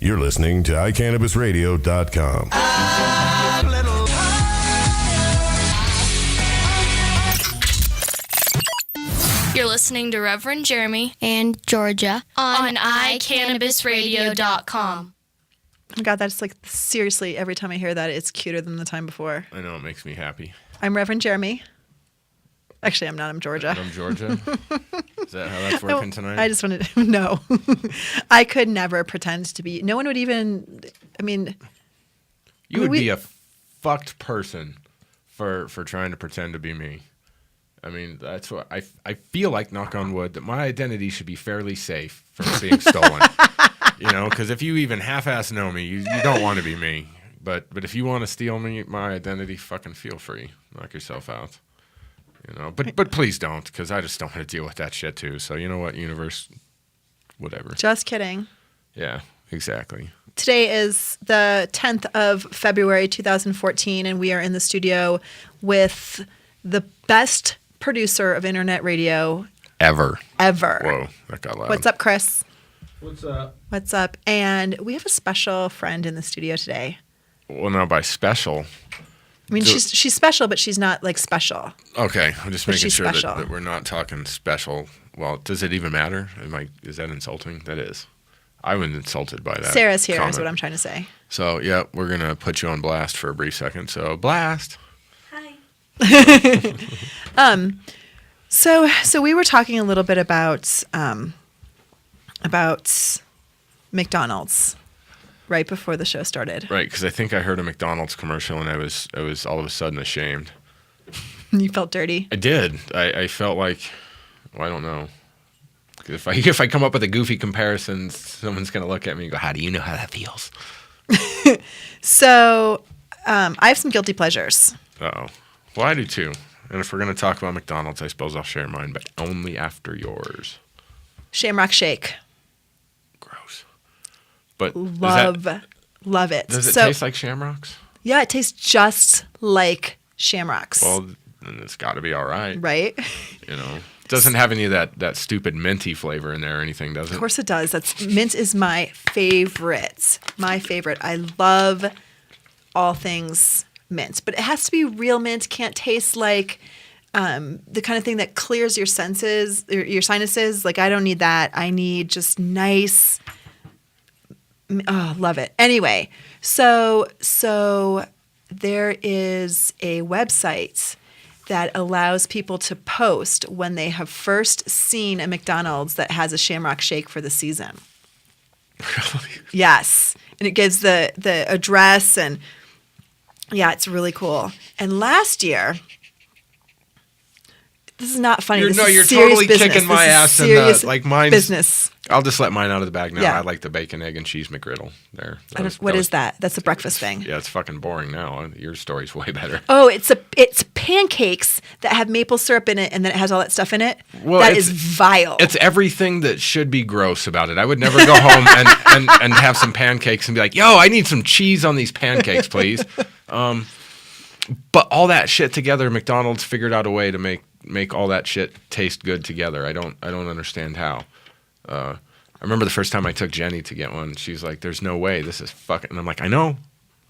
You're listening to iCannabisRadio.com. You're listening to Rev Jeremy and Georgia on iCannabisRadio.com. Oh God, that's like, seriously, every time I hear that, it's cuter than the time before. I know, it makes me happy. I'm Reverend Jeremy. Actually, I'm not. I'm Georgia. I'm Georgia? Is that how that's working tonight? I just wanted to, no. I could never pretend to be, no one would even, I mean. You would be a fucked person for trying to pretend to be me. I mean, that's what I feel like, knock on wood, that my identity should be fairly safe from being stolen. You know, because if you even half-ass know me, you don't want to be me. But if you want to steal my identity, fucking feel free. Knock yourself out. You know, but please don't, because I just don't want to deal with that shit too. So you know what, universe, whatever. Just kidding. Yeah, exactly. Today is the 10th of February, 2014, and we are in the studio with the best producer of internet radio Ever. Whoa, that got loud. What's up, Chris? What's up? What's up? And we have a special friend in the studio today. Well, now by special. I mean, she's special, but she's not like special. Okay, I'm just But making she's sure special. that we're not talking special. Well, does it even matter? Is that insulting? That is. I was insulted by that. Sarah's here comment. is what I'm trying to say. So, yeah, we're going to put you on blast for a brief second. So, blast. Hi. So we were talking a little bit about McDonald's right before the show started. Right, because I think I heard a McDonald's commercial and I was all of a sudden ashamed. You felt dirty? I did. I felt like, well, I don't know. If I come up with a goofy comparison, someone's going to look at me and go, how do you know how that feels? So I have some guilty pleasures. Uh-oh. Well, I do too. And if we're going to talk about McDonald's, I suppose I'll share mine, but only after yours. Shamrock Shake. Gross. But Love it. Does it taste like Shamrocks? Yeah, it tastes just like Shamrocks. Well, then it's got to be all right. Right? You know, it doesn't have any of that stupid minty flavor in there or anything, does it? Of course it does. Mint is my favorite. I love all things mint, but it has to be real mint. Can't taste like the kind of thing that clears your senses, your sinuses. Like, I don't need that. I need just nice. Oh, love it. Anyway, so there is a website that allows people to post when they have first seen a McDonald's that has a Shamrock Shake for the season. Really? Yes. And it gives the address, and yeah, it's really cool. And last year, this is not funny. You're serious totally business. kicking my ass in the, like, mine's business. I'll just let mine out of the bag now. Yeah. I like the bacon, egg, and cheese McGriddle there. What is that? That's a breakfast thing. Yeah, it's fucking boring now. Your story's way better. Oh, it's pancakes that have maple syrup in it, and then it has all that stuff in it. Well, that is vile. It's everything that should be gross about it. I would never go home and have some pancakes and be like, yo, I need some cheese on these pancakes, please. But all that shit together, McDonald's figured out a way to make all that shit taste good together. I don't understand how. I remember the first time I took Jenny to get one. She's like, "There's no way. This is fucking." And I'm like, "I know."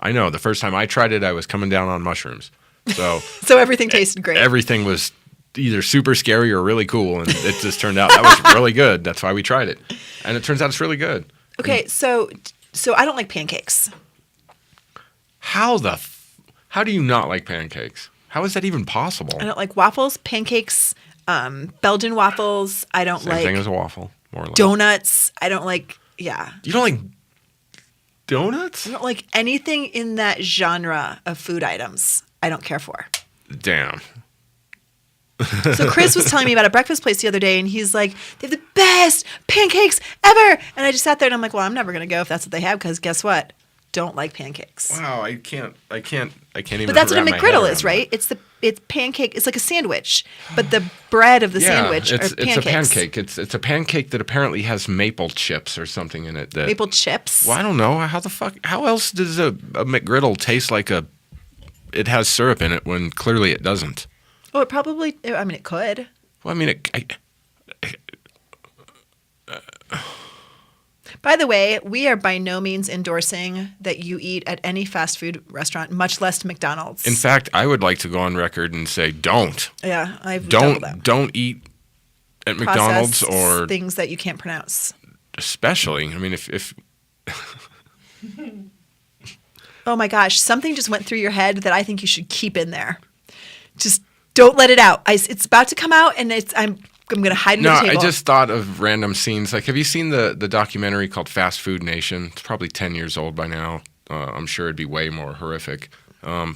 The first time I tried it, I was coming down on mushrooms. So so everything tasted great. Everything was either super scary or really cool, and it just turned out that was really good. That's why we tried it, and it turns out it's really good. Okay, so I don't like pancakes. How do you not like pancakes? How is that even possible? I don't like waffles, pancakes, Belgian waffles. I don't Same like thing as a waffle, more or less. Donuts. I don't like. Yeah. You don't like donuts? I don't like anything in that genre of food items. I don't care for. Damn. So Chris was telling me about a breakfast place the other day, and he's like, they have the best pancakes ever. And I just sat there and I'm like, well, I'm never going to go if that's what they have, because guess what? Don't like pancakes. Wow, I can't even. But that's what a McGriddle is, right? It's pancake. It's like a sandwich, but the bread of the sandwich are pancakes. It's a pancake. It's a pancake that apparently has maple chips or something in it. Maple chips? Well, I don't know. How else does a McGriddle taste like it has syrup in it when clearly it doesn't? Oh, it probably. I mean, it could. Well, I mean, By the way, we are by no means endorsing that you eat at any fast food restaurant, much less McDonald's. In fact, I would like to go on record and say don't. Yeah, I've doubled that. Don't eat at McDonald's Processed or things that you can't pronounce. Especially, I mean, if Oh my gosh, something just went through your head that I think you should keep in there. Just don't let it out. It's about to come out, and I'm going to hide under the table. I just thought of random scenes. Like, have you seen the documentary called Fast Food Nation? It's probably 10 years old by now. I'm sure it'd be way more horrific. I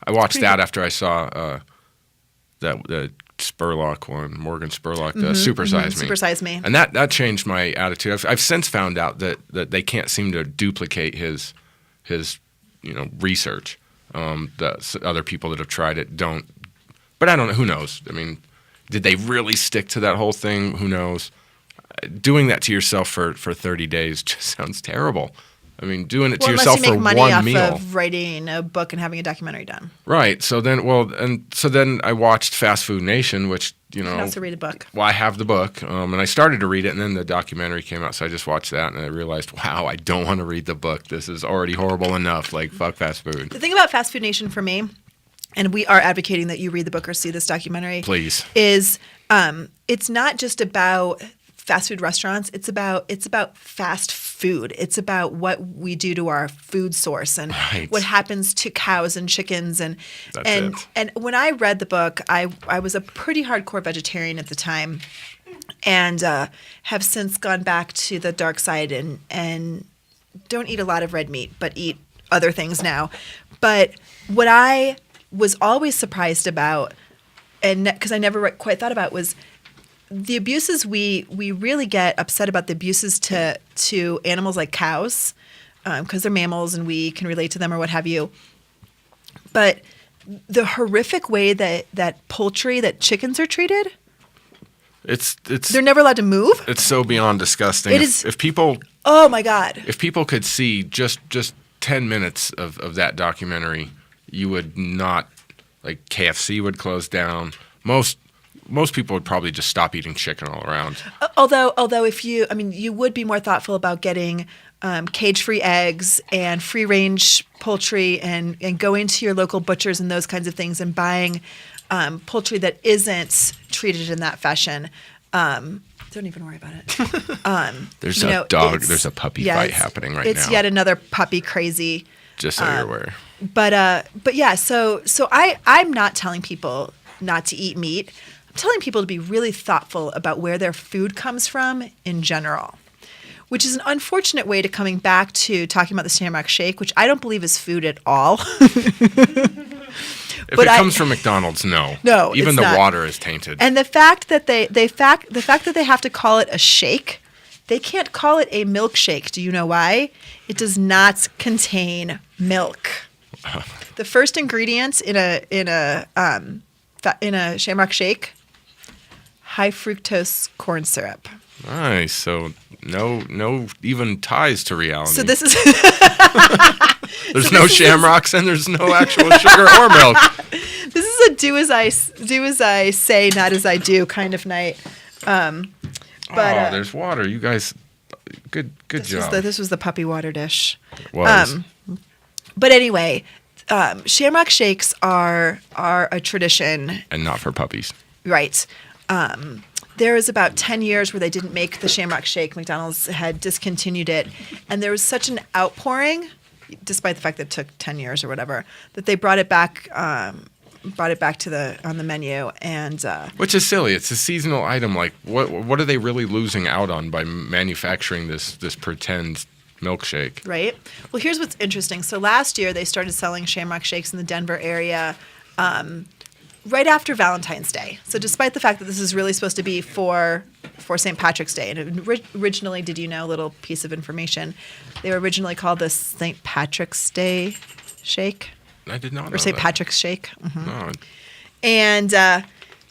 watched that after I saw the Spurlock one, Morgan Spurlock, Super Size Me. Super Size Me. And that changed my attitude. I've since found out that they can't seem to duplicate his research. The other people that have tried it don't. But I don't know. Who knows? I mean, did they really stick to that whole thing? Who knows? Doing that to yourself for 30 days just sounds terrible. I mean, doing it to yourself for one meal. Unless you make money off of writing a book and having a documentary done. Right. So then I watched Fast Food Nation, which, You can also read a book. Well, I have the book, and I started to read it, and then the documentary came out, so I just watched that, and I realized, wow, I don't want to read the book. This is already horrible enough. Like, fuck fast food. The thing about Fast Food Nation for me, and we are advocating that you read the book or see this documentary. Please. Is it's not just about fast food restaurants. It's about fast food. It's about what we do to our food source and what happens to cows and chickens and when I read the book, I was a pretty hardcore vegetarian at the time, and have since gone back to the dark side and don't eat a lot of red meat, but eat other things now. But what I was always surprised about, and because I never quite thought about, was the abuses we really get upset about, the abuses to animals like cows, because they're mammals and we can relate to them or what have you. But the horrific way that poultry, that chickens are treated, it's they're never allowed to move. It's so beyond disgusting. If people, oh my God, if people could see just 10 minutes of that documentary, you would not, like, KFC would close down. Most people would probably just stop eating chicken all around. Although you would be more thoughtful about getting cage-free eggs and free-range poultry and going to your local butchers and those kinds of things and buying poultry that isn't treated in that fashion. Don't even worry about it. There's a dog. There's a puppy fight happening right now. It's yet another puppy crazy. Just so you're aware. But yeah. So I'm not telling people not to eat meat. I'm telling people to be really thoughtful about where their food comes from in general, which is an unfortunate way to coming back to talking about the Shamrock Shake, which I don't believe is food at all. If it comes from McDonald's, no. No, even it's the not. water is tainted. And the fact that they have to call it a shake, they can't call it a milkshake. Do you know why? It does not contain milk. The first ingredient in a Shamrock Shake, high fructose corn syrup. Nice. So no even ties to reality. So this is there's no shamrocks and there's no actual sugar or milk. This is a do as I say, not as I do kind of night. But there's water. You guys, good job. This was the puppy water dish. It was. But anyway, Shamrock Shakes are a tradition. And not for puppies. Right. There was about 10 years where they didn't make the Shamrock Shake. McDonald's had discontinued it. And there was such an outpouring, despite the fact that it took 10 years or whatever, that they brought it back on the menu. And which is silly. It's a seasonal item. Like, what are they really losing out on by manufacturing this pretend milkshake? Right. Well, here's what's interesting. So last year they started selling Shamrock Shakes in the Denver area right after Valentine's Day. So despite the fact that this is really supposed to be for St. Patrick's Day, and originally, did you know, a little piece of information, they were originally called the St. Patrick's Day Shake. I did not know. Or St. that. Patrick's Shake. Mm-hmm. No. And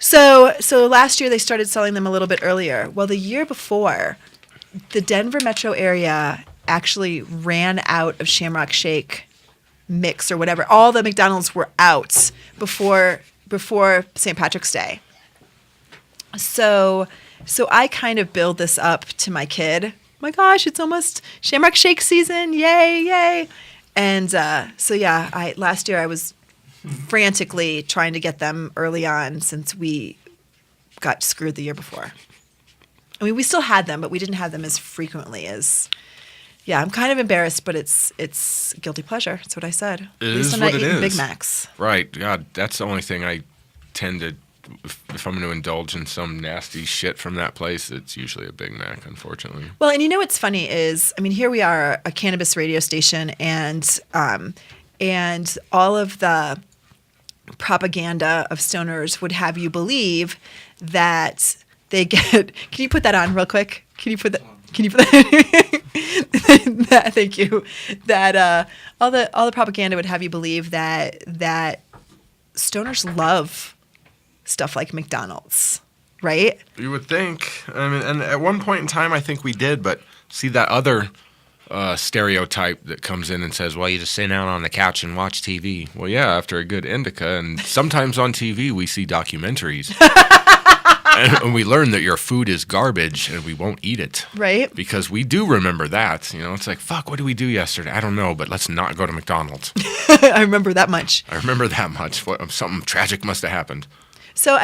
so last year they started selling them a little bit earlier. Well, the year before, the Denver metro area actually ran out of Shamrock Shake mix or whatever. All the McDonald's were out before St. Patrick's Day. So I kind of build this up to my kid my gosh, it's almost Shamrock Shake season. Yay, yay. And last year I was frantically trying to get them early on since we got screwed the year before. I mean, we still had them, but we didn't have them as frequently as. Yeah, I'm kind of embarrassed, but it's guilty pleasure. That's what I said. It At least is I'm what not it eating is. Big Macs. Right. God, that's the only thing I tend to. If I'm going to indulge in some nasty shit from that place, it's usually a Big Mac, unfortunately. Well, and you know what's funny is, I mean, here we are, a cannabis radio station, and all of the propaganda of stoners would have you believe that they get. Can you put that on real quick? Can you put that? Thank you. That all the propaganda would have you believe that stoners love stuff like McDonald's, right? You would think. I mean, and at one point in time, I think we did, but see that other stereotype that comes in and says, well, you just sit down on the couch and watch TV. Well, yeah, after a good indica, and sometimes on TV we see documentaries. And we learn that your food is garbage and we won't eat it. Right. Because we do remember that. You know, it's like, fuck, what did we do yesterday? I don't know, but let's not go to McDonald's. I remember that much. Something tragic must have happened. So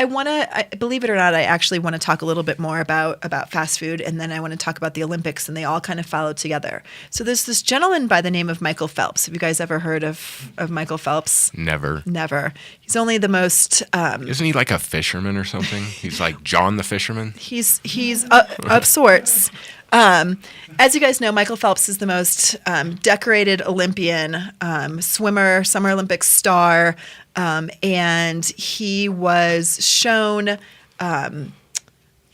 believe it or not, I actually want to talk a little bit more about fast food, and then I want to talk about the Olympics, and they all kind of follow together. So there's this gentleman by the name of Michael Phelps. Have you guys ever heard of Michael Phelps? Never. He's only the most... Isn't he like a fisherman or something? He's like John the fisherman? He's of sorts. As you guys know, Michael Phelps is the most decorated Olympian, swimmer, Summer Olympics star, and he was shown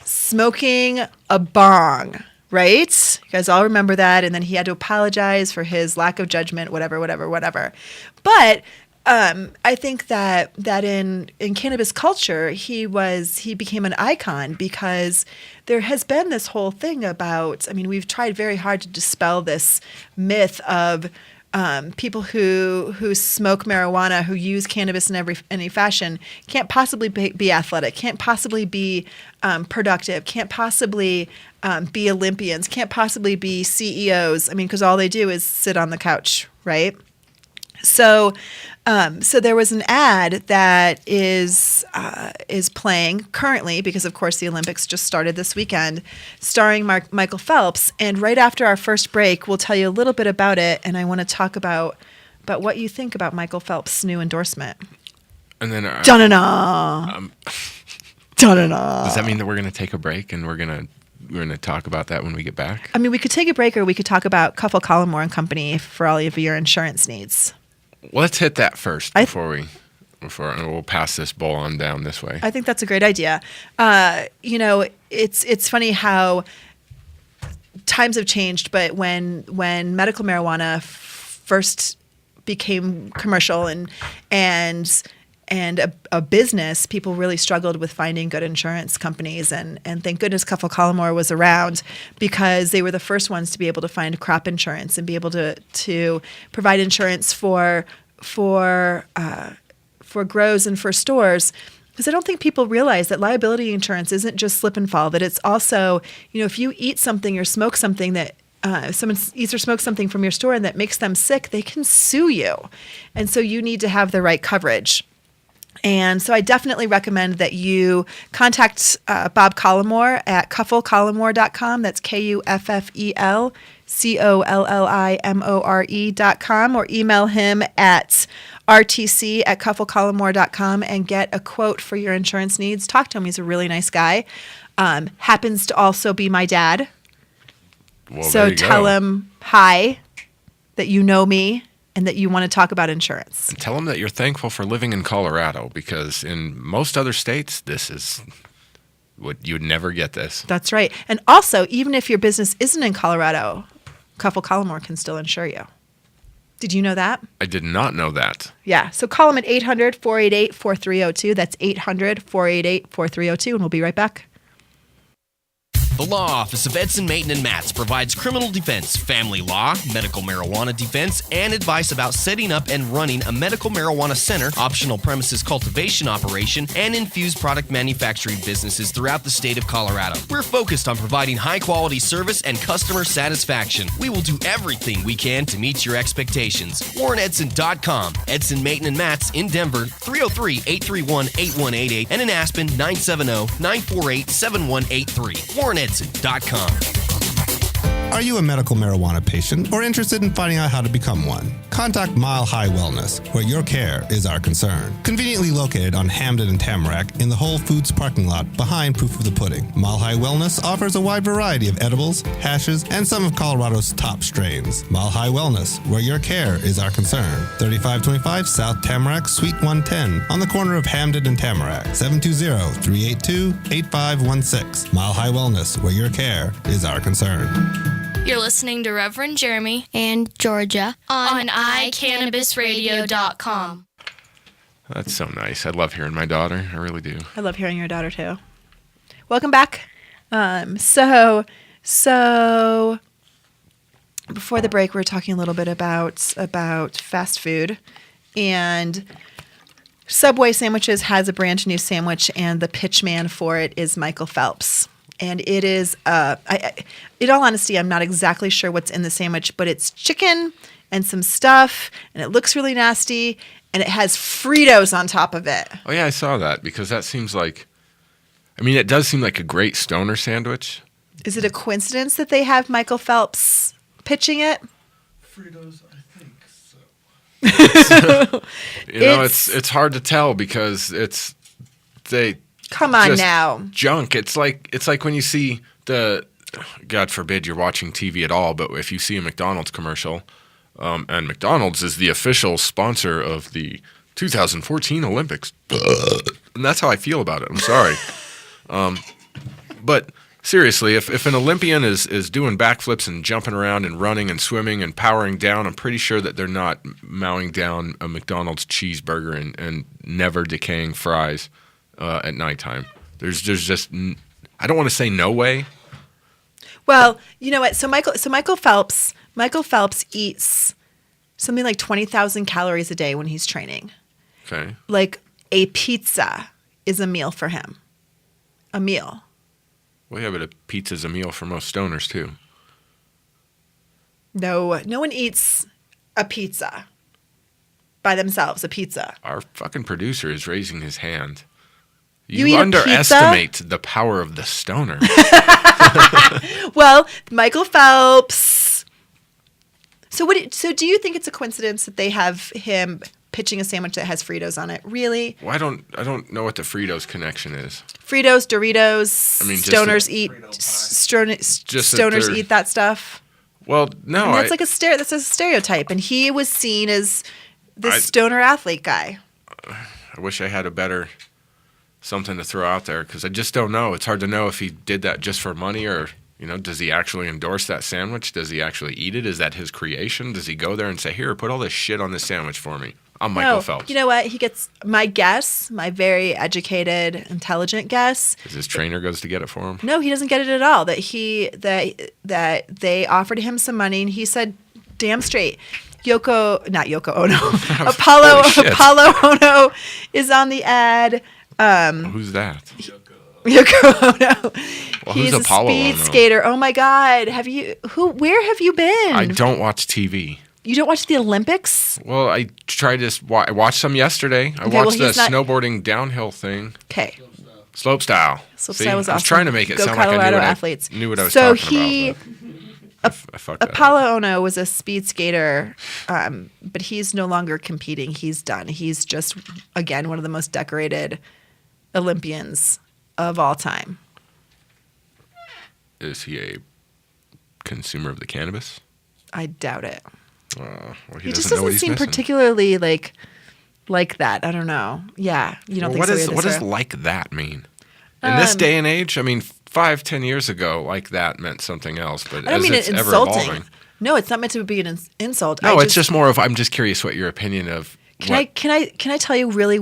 smoking a bong, right? You guys all remember that, and then he had to apologize for his lack of judgment, whatever. But I think that in cannabis culture, he became an icon because there has been this whole thing about, I mean, we've tried very hard to dispel this myth of people who smoke marijuana, who use cannabis in any fashion, can't possibly be athletic, can't possibly be productive, can't possibly be Olympians, can't possibly be CEOs. I mean, because all they do is sit on the couch, right? So there was an ad that is playing currently, because of course the Olympics just started this weekend, starring Michael Phelps. And right after our first break, we'll tell you a little bit about it, and I want to talk about what you think about Michael Phelps' new endorsement. And then Da-na-na. Da-na-na. Does that mean that we're going to take a break and we're going to talk about that when we get back? I mean, we could take a break, or we could talk about Cuffle Collmore and Company for all of your insurance needs. Let's hit that first before we'll pass this bowl on down this way. I think that's a great idea. It's funny how times have changed, but when medical marijuana first became commercial and a business, people really struggled with finding good insurance companies, and thank goodness Cuffle Collmore was around, because they were the first ones to be able to find crop insurance and be able to provide insurance for grows and for stores. Because I don't think people realize that liability insurance isn't just slip and fall, that it's also, if you eat something or smoke something that someone eats or smokes something from your store and that makes them sick, they can sue you. And so you need to have the right coverage. And so I definitely recommend that you contact Bob Collmore at cufflecollmore.com. That's KUFFELCOLLIMORE.com, or email him at rtc@cufflecollmore.com and get a quote for your insurance needs. Talk to him. He's a really nice guy. Happens to also be my dad. Well, so tell him hi, that you know me, and that you want to talk about insurance. And tell them that you're thankful for living in Colorado, because in most other states, this is what you would never get this. That's right. And also, even if your business isn't in Colorado, Cuffle Collmore can still insure you. Did you know that? I did not know that. Yeah. So call them at 800-488-4302. That's 800-488-4302, and we'll be right back. The Law Office of Edson Maton and Matz provides criminal defense, family law, medical marijuana defense, and advice about setting up and running a medical marijuana center, optional premises cultivation operation, and infused product manufacturing businesses throughout the state of Colorado. We're focused on providing high-quality service and customer satisfaction. We will do everything we can to meet your expectations. WarrenEdson.com. Edson Maton and Matz in Denver, 303-831-8188, and in Aspen, 970-948-7183. WarrenEdson.com. Are you a medical marijuana patient or interested in finding out how to become one? Contact Mile High Wellness, where your care is our concern. Conveniently located on Hamden and Tamarack in the Whole Foods parking lot behind Proof of the Pudding. Mile High Wellness offers a wide variety of edibles, hashes, and some of Colorado's top strains. Mile High Wellness, where your care is our concern. 3525 South Tamarack, Suite 110, on the corner of Hamden and Tamarack. 720-382-8516. Mile High Wellness, where your care is our concern. You're listening to Reverend Jeremy and Georgia on iCannabisRadio.com. That's so nice. I love hearing my daughter. I really do. I love hearing your daughter too. Welcome back. So before the break, we were talking a little bit about fast food, and Subway Sandwiches has a brand new sandwich, and the pitch man for it is Michael Phelps. And it is, in all honesty, I'm not exactly sure what's in the sandwich, but it's chicken and some stuff, and it looks really nasty, and it has Fritos on top of it. Oh, yeah, I saw that because that seems like, it does seem like a great stoner sandwich. Is it a coincidence that they have Michael Phelps pitching it? Fritos, I think so. It's hard to tell because Come on just now. Junk. It's like when you see God forbid you're watching TV at all, but if you see a McDonald's commercial, and McDonald's is the official sponsor of the 2014 Olympics, and that's how I feel about it. I'm sorry. But seriously, if an Olympian is doing backflips and jumping around and running and swimming and powering down, I'm pretty sure that they're not mowing down a McDonald's cheeseburger and never decaying fries at nighttime. There's just, I don't want to say no way. Well, you know what? So Michael Phelps eats something like 20,000 calories a day when he's training. Okay. Like a pizza is a meal for him. A meal. Well, yeah, but a pizza's a meal for most stoners too. No one eats a pizza by themselves. A pizza. Our fucking producer is raising his hand. You eat underestimate the power of the stoner. Well, Michael Phelps. So do you think it's a coincidence that they have him pitching a sandwich that has Fritos on it? Really? Well, I don't know what the Fritos connection is. Fritos, Doritos. Stoners eat that stuff. Well, no, and that's that's a stereotype, and he was seen as this stoner athlete guy. I wish I had a better something to throw out there because I just don't know. It's hard to know if he did that just for money or, does he actually endorse that sandwich? Does he actually eat it? Is that his creation? Does he go there and say, here, put all this shit on this sandwich for me? I'm Michael Phelps. You know what? He gets my very educated, intelligent guess. Is his trainer goes to get it for him? No, he doesn't get it at all. That they offered him some money and he said, damn straight. Apollo Ono is on the ad. Who's that? Yoko Ono. Well, he's who's Apollo a speed Ono? skater. Oh my God. Where have you been? I don't watch TV. You don't watch the Olympics? Well, I tried to I watched some yesterday. I watched the snowboarding downhill thing. Okay. Slopestyle. Slopestyle was awesome. I was trying to make it sound Colorado like I athletes. knew what I was talking about. Apollo Ono was a speed skater, but he's no longer competing. He's done. He's just, again, one of the most decorated Olympians of all time. Is he a consumer of the cannabis? I doubt it. Well, he just doesn't seem particularly like that. I don't know. Yeah, you don't think so? What does like that mean? In this day and age, 5-10 years ago, like that meant something else. But I don't mean it's it's ever insulting. evolving. No, it's not meant to be an insult. No, it's just more of I'm just curious what your opinion of. Can I tell you really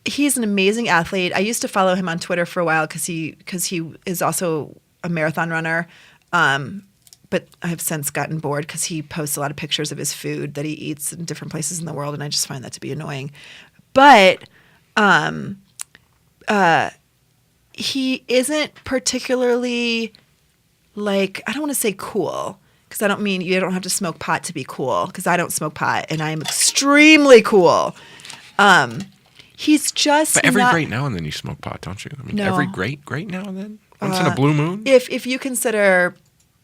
he's an amazing athlete. I used to follow him on Twitter for a while because he is also a marathon runner. But I have since gotten bored because he posts a lot of pictures of his food that he eats in different places in the world, and I just find that to be annoying. But he isn't particularly, like, I don't want to say cool, because I don't mean you don't have to smoke pot to be cool, because I don't smoke pot, and I am extremely cool. He's just But every not, great now and then you smoke pot, don't you? I mean, No. every great now and then? Once in a blue moon? if you consider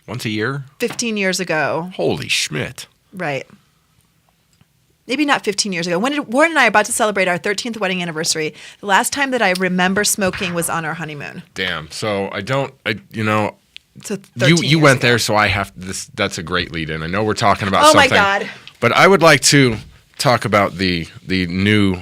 Once a year? 15 years ago, Holy Schmidt. right? Maybe not 15 years ago. Warren and I are about to celebrate our 13th wedding anniversary. The last time that I remember smoking was on our honeymoon. Damn. So So 13 you years went ago. there, so I have this. That's a great lead in. I know we're talking about Oh my something. God. But I would like to talk about the new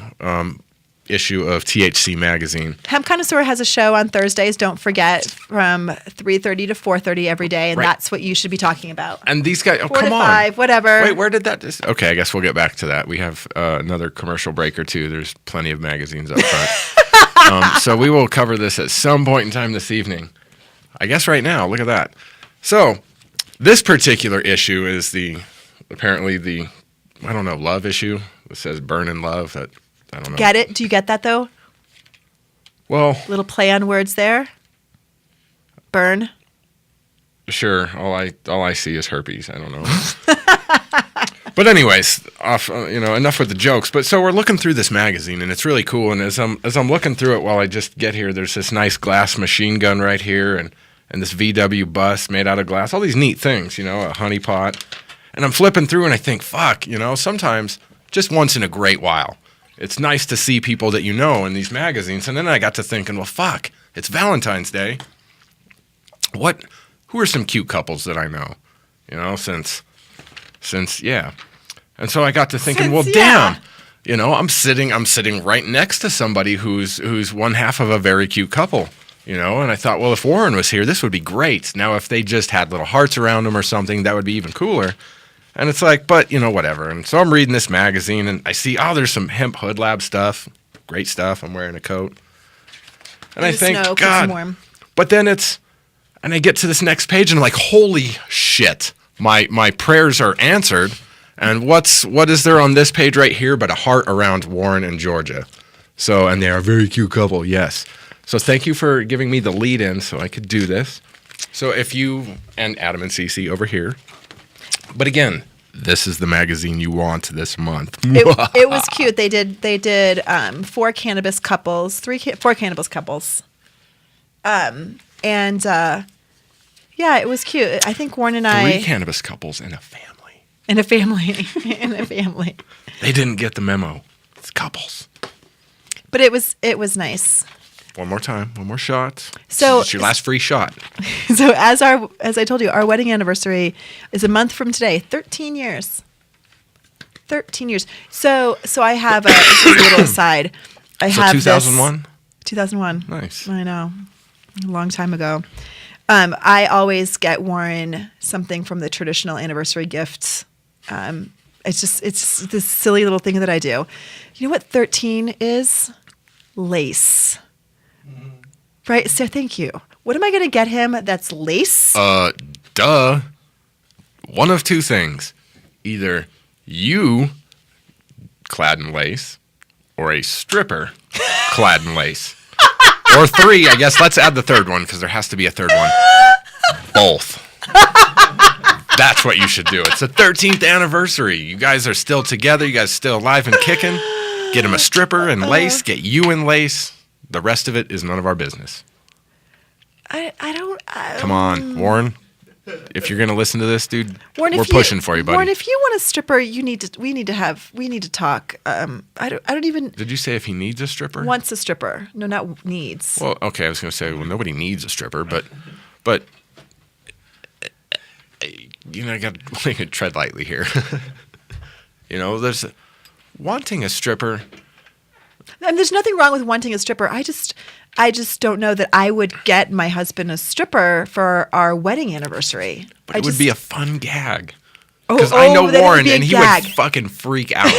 issue of THC Magazine. Hemp Connoisseur has a show on Thursdays, don't forget, from 3:30 to 4:30 every day, and Right. that's what you should be talking about. And these guys, 4 to come on. 5, whatever. Wait, where did that okay, I guess we'll get back to that. We have another commercial break or two. There's plenty of magazines up front. So we will cover this at some point in time this evening. I guess right now. Look at that. So this particular issue is apparently the love issue. It says burn in love. I don't know. Get it? Do you get that, though? Well, Little play on words there. Burn. sure. All I see is herpes. I don't know. But anyways, enough with the jokes. But so we're looking through this magazine, and it's really cool. And as I'm looking through it while I just get here, there's this nice glass machine gun right here, and this VW bus made out of glass. All these neat things, a honey pot. And I'm flipping through, and I think, fuck, sometimes just once in a great while, it's nice to see people that you know in these magazines. And then I got to thinking, well, fuck, it's Valentine's Day. Who are some cute couples that I know? Since yeah. And so I got to thinking, damn, I'm sitting right next to somebody who's one half of a very cute couple, and I thought, well, if Warren was here, this would be great. Now, if they just had little hearts around them or something, that would be even cooler. And it's like, but, whatever. And so I'm reading this magazine, and I see, there's some hemp hood lab stuff. Great stuff. I'm wearing a coat. And I think, snow, keeps God. them warm. But then and I get to this next page, and I'm like, holy shit. My prayers are answered. And what is there on this page right here but a heart around Warren and Georgia? So, and they are a very cute couple, yes. So thank you for giving me the lead in so I could do this. So if you, and Adam and Cece over here. But again, this is the magazine you want this month. It was cute. They did 4 cannabis couples, 4 cannabis couples. Yeah, it was cute. I think Warren and 3 cannabis couples in a family. In a family. They didn't get the memo. It's couples. But it was nice. One more time. One more shot. So it's your last free shot. So as I told you, our wedding anniversary is a month from today. 13 years. 13 years. So I have just a little aside. I have 2001? 2001. Nice. I know. A long time ago. I always get Warren something from the traditional anniversary gifts. It's this silly little thing that I do. You know what 13 is? Lace. Right? So thank you. What am I going to get him that's lace? Duh. One of two things. Either you clad in lace or a stripper clad in lace. Or 3, I guess. Let's add the third one because there has to be a third one. Both. That's what you should do. It's the 13th anniversary. You guys are still together. You guys are still alive and kicking. Get him a stripper and lace. Get you in lace. The rest of it is none of our business. I don't. Come on, Warren. If you're gonna listen to this, dude, Warren, we're pushing for you, buddy. Warren, if you want a stripper, we need to talk. I don't even. Did you say if he needs a stripper? Wants a stripper? No, not needs. Well, okay, I was gonna say, well, nobody needs a stripper, but I got to tread lightly here. There's wanting a stripper. And there's nothing wrong with wanting a stripper. I just don't know that I would get my husband a stripper for our wedding anniversary. But it would be a fun gag. Oh, Because I know then it would Warren, be a and he gag. would fucking freak out.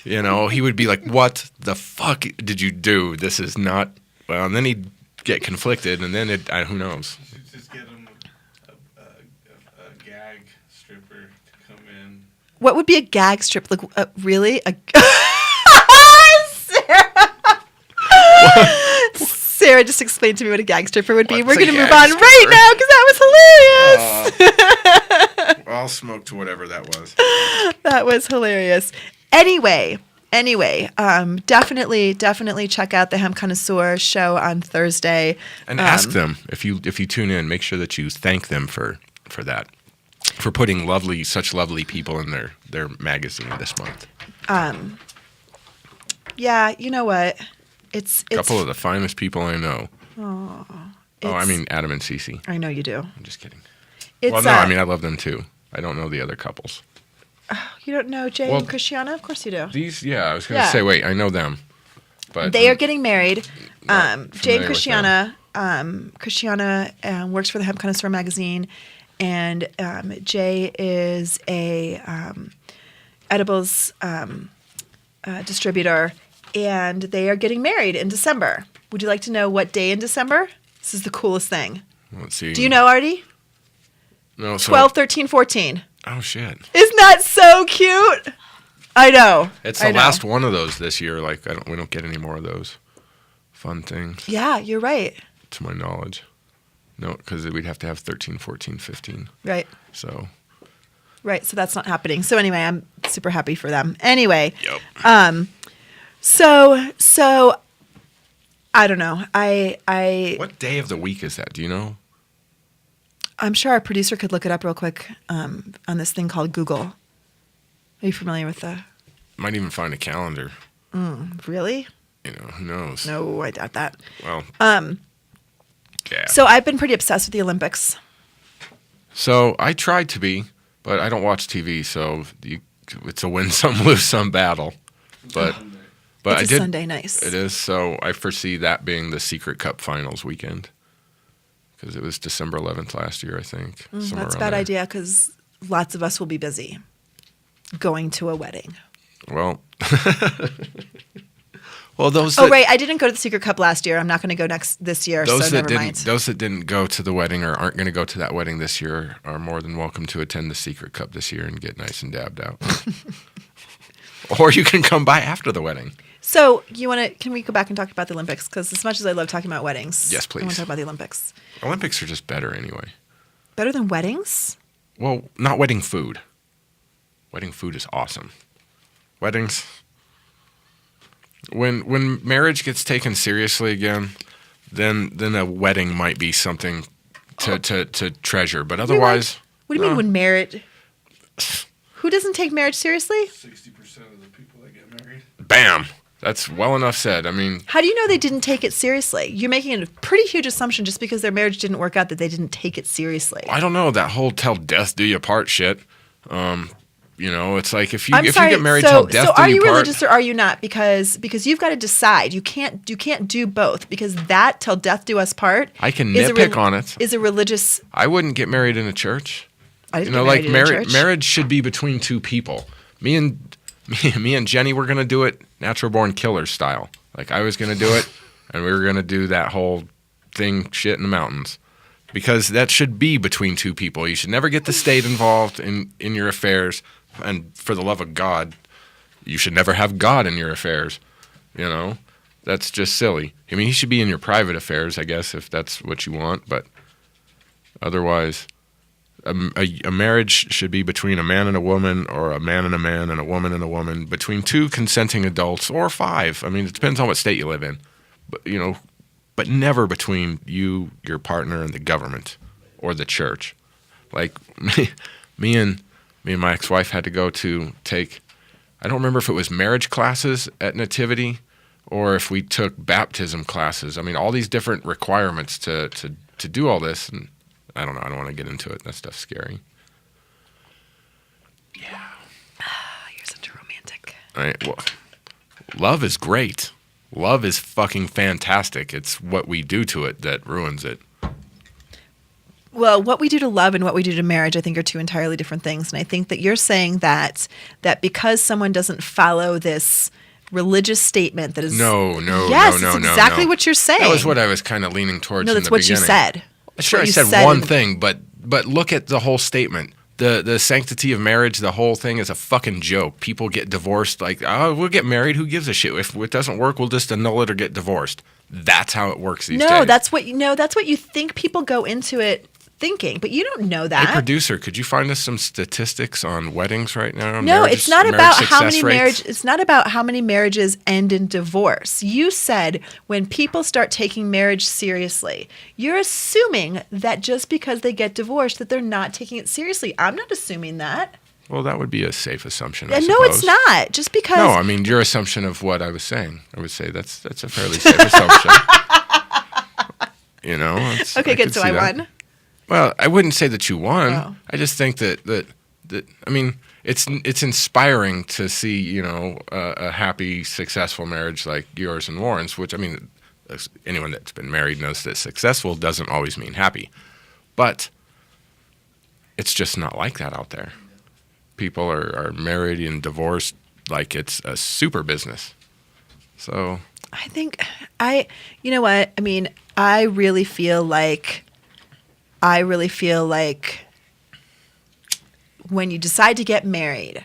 You know, he would be like, "What the fuck did you do? This is not." Well, and then he'd get conflicted, and then who knows? You should just get him a gag stripper to come in. What would be a gag strip? Like, really? Sarah just explained to me what a gag stripper would be. What's We're a going to move gag on right now because that was hilarious. I'll smoke to whatever that was. That was hilarious. Anyway, definitely check out the Hemp Connoisseur show on Thursday. And ask them if you tune in. Make sure that you thank them for that, for putting such lovely people in their magazine this month. Yeah, you know what? It's A couple of the finest people I know. I mean Adam and Cece. I know you do. I'm just kidding. It's, Well, no, I mean I love them too. I don't know the other couples. you don't know Jay and Christiana? Of course you do. I was going to say, wait, I know them. But They are getting married. Jay familiar and with Christiana. Christiana works for the Hemp Connoisseur magazine, and Jay is a edibles distributor, and they are getting married in December. Would you like to know what day in December? This is the coolest thing. let's see. Do you know, Artie? No, so, 12, 13, 14. Oh shit! Isn't that so cute? I know. It's I the know. last one of those this year. Like we don't get any more of those fun things, Yeah, you're right. to my knowledge. No, because we'd have to have 13, 14, 15. Right. So. Right. So that's not happening. So anyway, I'm super happy for them. Anyway. Yep. So I don't know. I What day of the week is that? Do you know? I'm sure our producer could look it up real quick on this thing called Google. Are you familiar with the? Might even find a calendar. Really? You know, who knows? No, I doubt that. Well. Yeah. So I've been pretty obsessed with the Olympics. So I tried to be, but I don't watch TV, so it's a win some, lose some battle. But It's I a did. Sunday nice. It is. So I foresee that being the Secret Cup Finals weekend, because it was December 11th last year, I think. somewhere That's a around bad there. idea because lots of us will be busy going to a wedding. Well. Well, those. Oh, that, right. I didn't go to the Secret Cup last year. I'm not going to go this year, Those so that never didn't. mind. Those that didn't go to the wedding or aren't going to go to that wedding this year are more than welcome to attend the Secret Cup this year and get nice and dabbed out. Or you can come by after the wedding. So can we go back and talk about the Olympics? Because as much as I love talking about weddings, Yes, I want please. to talk about the Olympics. Olympics are just better anyway. Better than weddings? Well, not wedding food. Wedding food is awesome. Weddings. When marriage gets taken seriously again, then a wedding might be something to treasure. But otherwise, What do you mean when marriage? Who doesn't take marriage seriously? 60% of the people that get married. bam. That's well enough said. I mean, How do you know they didn't take it seriously? You're making a pretty huge assumption just because their marriage didn't work out that they didn't take it seriously. I don't know that whole "till death do you part" shit. You know, it's like if you I'm sorry, get married so, till death so do are you you part. religious or are you not? Because you've got to decide. You can't do both because that "till death do us part" I can is a nitpick on it. Is a religious. I wouldn't get married in a church. I You didn't know, get like married in a church. marriage should be between two people. Me and Jenny were gonna do it natural born killer style. Like I was gonna do it, and we were gonna do that whole thing, shit in the mountains, because that should be between two people. You should never get the state involved in your affairs, and for the love of God, you should never have God in your affairs. You know, that's just silly. I mean, he should be in your private affairs, I guess, if that's what you want, but otherwise. A marriage should be between a man and a woman, or a man and a man and a woman, between two consenting adults, or 5. I mean, it depends on what state you live in, but never between you, your partner, and the government or the church. Like me and my ex-wife had to go to take, I don't remember if it was marriage classes at Nativity or if we took baptism classes. I mean, all these different requirements to do all this, and I don't know. I don't want to get into it. That stuff's scary. Yeah. You're such a romantic. Well, love is great. Love is fucking fantastic. It's what we do to it that ruins it. Well, what we do to love and what we do to marriage, I think, are two entirely different things. And I think that you're saying that because someone doesn't follow this religious statement that is No, yes, no, it's exactly what you're saying. That was what I was kind of leaning towards. No, in that's the what beginning. you said. Sure, I said one thing, but look at the whole statement. The sanctity of marriage, the whole thing is a fucking joke. People get divorced like, oh, we'll get married. Who gives a shit? If it doesn't work, we'll just annul it or get divorced. That's how it works these days. No, that's what you think. People go into it thinking, but you don't know that. Hey, producer, could you find us some statistics on weddings right now? No, it's not about how many marriages. It's not about how many marriages end in divorce. You said when people start taking marriage seriously, you're assuming that just because they get divorced that they're not taking it seriously. I'm not assuming that. Well, that would be a safe assumption. No, it's not. Just because. No, I mean your assumption of what I was saying. I would say that's a fairly safe assumption. You know. Okay, good. So I won. Well, I wouldn't say that you won. Oh. I just think that I mean, it's inspiring to see, you know, a happy, successful marriage like yours and Warren's, which, I mean, anyone that's been married knows that successful doesn't always mean happy. But it's just not like that out there. People are married and divorced like it's a super business. So I think you know what? I mean, I really feel like when you decide to get married,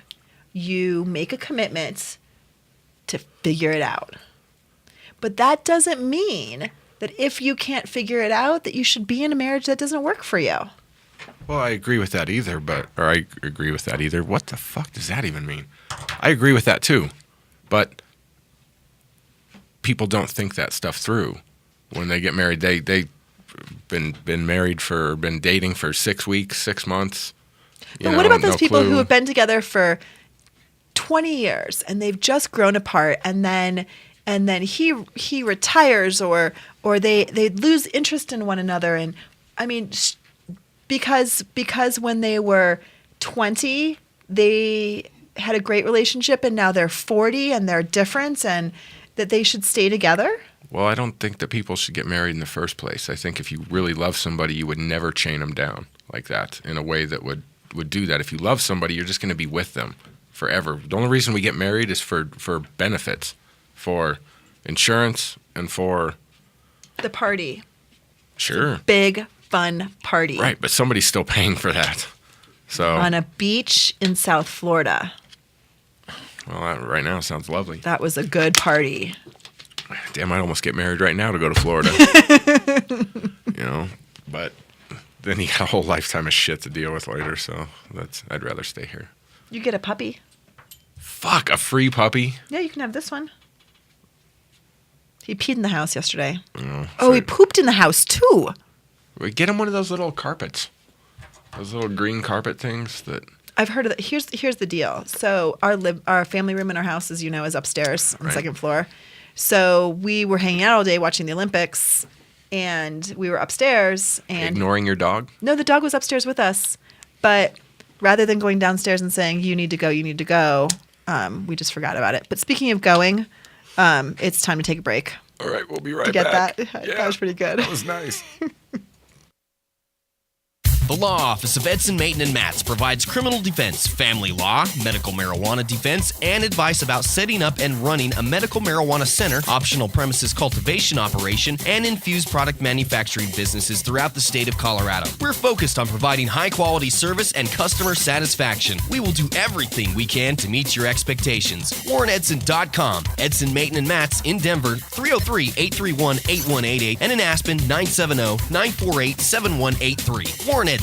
you make a commitment to figure it out. But that doesn't mean that if you can't figure it out, that you should be in a marriage that doesn't work for you. Well, I agree with that either, I agree with that either. What the fuck does that even mean? I agree with that too, but people don't think that stuff through. When they get married, they've been dating for 6 weeks, 6 months. But what about those people who have been together for 20 years and they've just grown apart, and then he retires or they lose interest in one another, and I mean because when they were 20 they had a great relationship and now they're 40 and they're different, and that they should stay together? Well, I don't think that people should get married in the first place. I think if you really love somebody, you would never chain them down like that in a way that would do that. If you love somebody, you're just going to be with them forever. The only reason we get married is for benefits, for insurance, and for the party. Sure. Big fun party. Right, but somebody's still paying for that. So on a beach in South Florida. Well, that right now sounds lovely. That was a good party. Damn, I'd almost get married right now to go to Florida. You know, but then you got a whole lifetime of shit to deal with later, so I'd rather stay here. You get a puppy. Fuck, a free puppy? Yeah, you can have this one. He peed in the house yesterday. So he pooped in the house too. We get him one of those little carpets. Those little green carpet things that... I've heard of that. Here's the deal. So our family room in our house, as you know, is upstairs on the second floor. So we were hanging out all day watching the Olympics, and we were upstairs. And ignoring your dog? No, the dog was upstairs with us. But rather than going downstairs and saying, you need to go, we just forgot about it. But speaking of going, it's time to take a break. All right, we'll be right back. Did you get that? Yeah, that was pretty good. That was nice. The Law Office of Edson, Mayton, and Matz provides criminal defense, family law, medical marijuana defense, and advice about setting up and running a medical marijuana center, optional premises cultivation operation, and infused product manufacturing businesses throughout the state of Colorado. We're focused on providing high-quality service and customer satisfaction. We will do everything we can to meet your expectations. WarrenEdson.com. Edson, Mayton, and Matz in Denver, 303-831-8188, and in Aspen, 970-948-7183. WarrenEdson.com.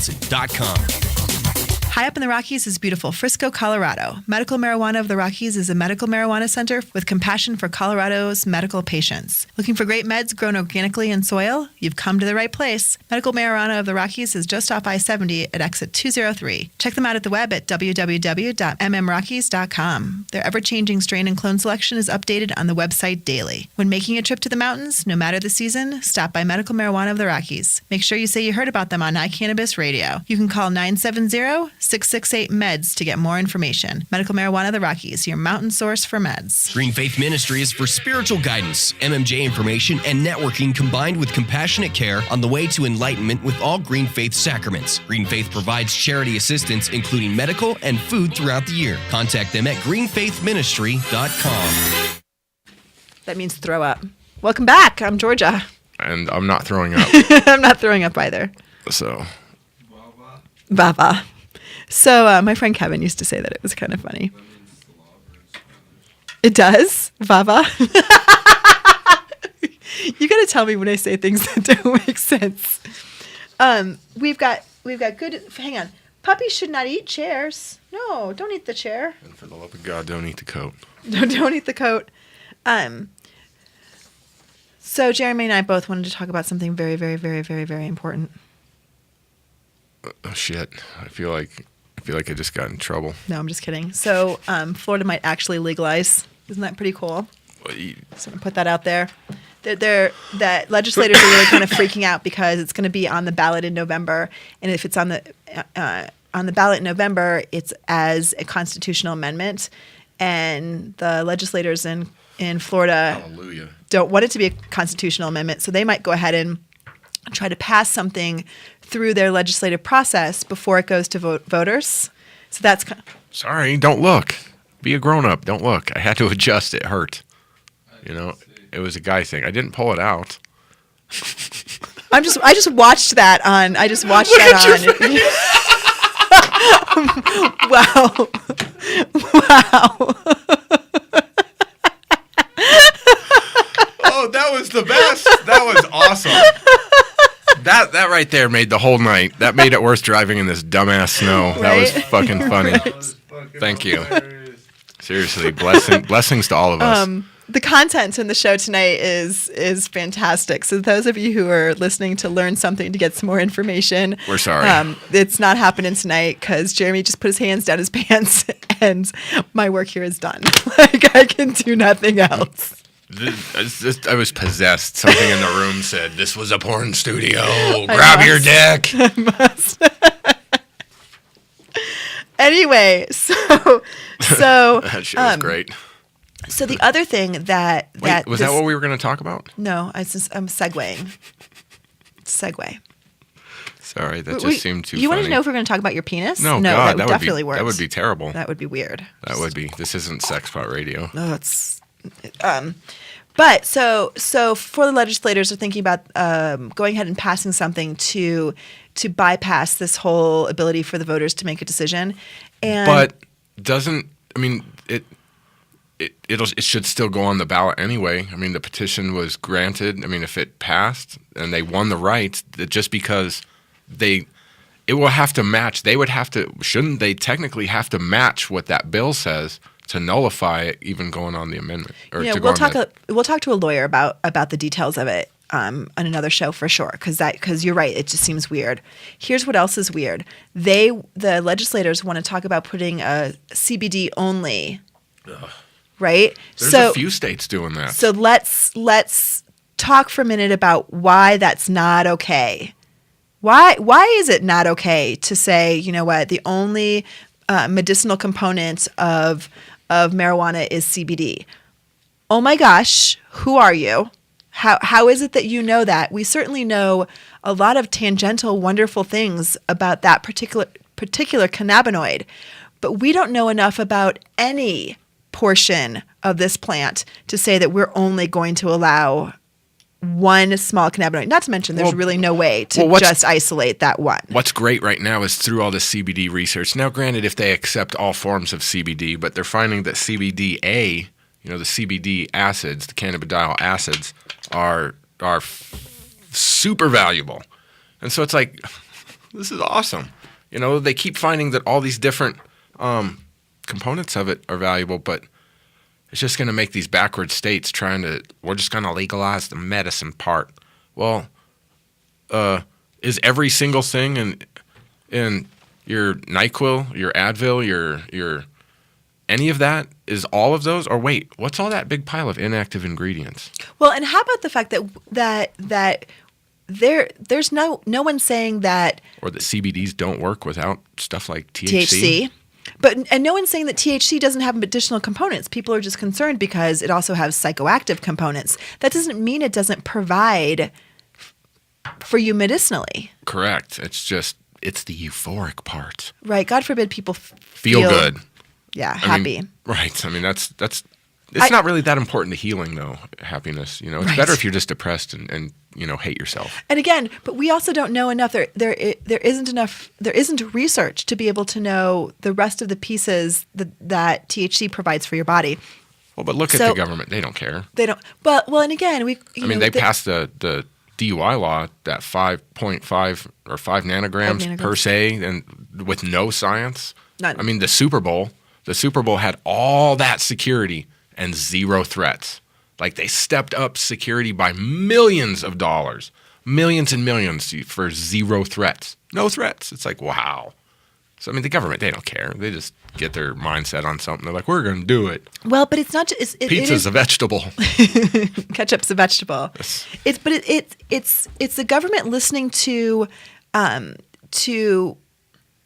High up in the Rockies is beautiful Frisco, Colorado. Medical Marijuana of the Rockies is a medical marijuana center with compassion for Colorado's medical patients. Looking for great meds grown organically in soil? You've come to the right place. Medical Marijuana of the Rockies is just off I-70 at exit 203. Check them out at the web at www.mmrockies.com. Their ever-changing strain and clone selection is updated on the website daily. When making a trip to the mountains, no matter the season, stop by Medical Marijuana of the Rockies. Make sure you say you heard about them on iCannabis Radio. You can call 970 668-MEDS to get more information. Medical Marijuana of the Rockies, your mountain source for meds. Green Faith Ministry is for spiritual guidance, MMJ information, and networking combined with compassionate care on the way to enlightenment with all Green Faith sacraments. Green Faith provides charity assistance, including medical and food throughout the year. Contact them at greenfaithministry.com. That means throw up. Welcome back. I'm Georgia. And I'm not throwing up. I'm not throwing up either. So. Baba. So my friend Kevin used to say that it was kind of funny. It does? Baba? You got to tell me when I say things that don't make sense. We've got good. Hang on. Puppies should not eat chairs. No, don't eat the chair. And for the love of God, don't eat the coat. Don't eat the coat. So Jeremy and I both wanted to talk about something very, very, very, very, very important. Oh shit! I feel like I just got in trouble. No, I'm just kidding. So Florida might actually legalize. Isn't that pretty cool? So I'm gonna put that out there. That legislators are really kind of freaking out because it's going to be on the ballot in November, and if it's on the ballot in November, it's as a constitutional amendment, and the legislators in Florida Hallelujah. Don't want it to be a constitutional amendment, so they might go ahead and try to pass something through their legislative process before it goes to voters. So that's Sorry, don't look. Be a grown-up. Don't look. I had to adjust. It hurt. You know, it was a guy thing. I didn't pull it out. I just watched that on. I just watched that on. Wow. Oh, that was the best. That was awesome. That right there made the whole night. That made it worth driving in this dumbass snow. Right? That was fucking funny. Right. Thank you. Seriously, blessings to all of us. The content in the show tonight is fantastic. So those of you who are listening to learn something to get some more information, we're sorry. It's not happening tonight because Jeremy just put his hands down his pants and my work here is done. Like I can do nothing else. I was possessed. Something in the room said, "This was a porn studio. Grab your dick." I must. Anyway, so that shit was great. So the other thing that was that what we were going to talk about? No, I'm segueing. Segue. Sorry, that just seemed too. You funny. wanted to know if we're going to talk about your penis? No, God, that would definitely be worse. That would be terrible. That would be weird. That would be. This isn't Sexpot Radio. No, it's. But so for the legislators are thinking about going ahead and passing something to bypass this whole ability for the voters to make a decision, but it should still go on the ballot anyway. I mean, the petition was granted. I mean, if it passed and they won the right, that just because it will have to match. They would have to. Shouldn't they technically have to match what that bill says to nullify it, even going on the amendment? Or we'll talk to a lawyer about the details of it on another show for sure. Because you're right, it just seems weird. Here's what else is weird. The legislators want to talk about putting a CBD only. Ugh. Right? There's a few states doing that. So let's talk for a minute about why that's not okay. Why is it not okay to say, you know what, the only medicinal component of marijuana is CBD? Oh my gosh, who are you? How is it that you know that? We certainly know a lot of tangential, wonderful things about that particular cannabinoid, but we don't know enough about any portion of this plant to say that we're only going to allow one small cannabinoid. Not to mention there's really no way to just isolate that one. What's great right now is through all the CBD research. Now, granted, if they accept all forms of CBD, but they're finding that CBDA, the CBD acids, the cannabidiol acids, are super valuable. And so it's like, this is awesome. They keep finding that all these different components of it are valuable, but it's just going to make these backward states we're just going to legalize the medicine part. Well, is every single thing in your NyQuil, your Advil, your any of that, is all of those? Or wait, what's all that big pile of inactive ingredients? Well, and how about the fact that there's no one saying that Or that CBDs don't work without stuff like THC. And no one's saying that THC doesn't have additional components. People are just concerned because it also has psychoactive components. That doesn't mean it doesn't provide for you medicinally. Correct. It's the euphoric part. Right. God forbid people Feel good. Yeah, I happy. mean, right. I mean, that's it's not really that important to healing, though, happiness. You know, it's better if you're just depressed and hate yourself. And again, but we also don't know enough. There isn't research to be able to know the rest of the pieces that THC provides for your body. Well, but look at the government. They don't care. They don't. Well, and again, they passed the DUI law, that 5.5 or 5 nanograms per se, and with no science. None. I mean, the Super Bowl had all that security and zero threats. Like, they stepped up security by millions of dollars, millions and millions for zero threats. No threats. It's like, wow. So, I mean, the government, they don't care. They just get their mindset on something. They're like, we're going to do it. Well, but it's not just... Pizza's a vegetable. Ketchup's a vegetable. It's the government listening to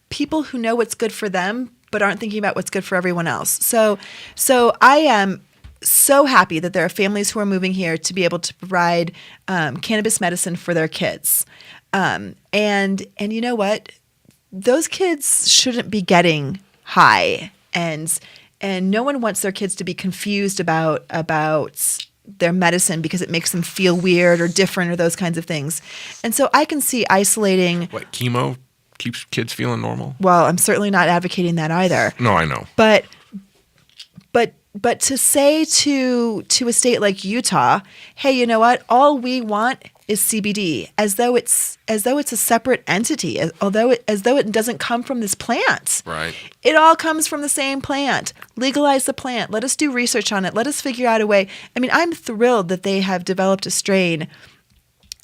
people who know what's good for them but aren't thinking about what's good for everyone else. So I am so happy that there are families who are moving here to be able to provide cannabis medicine for their kids. And you know what? Those kids shouldn't be getting high, and no one wants their kids to be confused about their medicine because it makes them feel weird or different or those kinds of things. And so I can see isolating. What, chemo keeps kids feeling normal? Well, I'm certainly not advocating that either. No, I know. But to say to a state like Utah, hey, you know what? All we want is CBD, as though it's a separate entity, as though it doesn't come from this plant. Right. It all comes from the same plant. Legalize the plant. Let us do research on it. Let us figure out a way. I mean, I'm thrilled that they have developed a strain,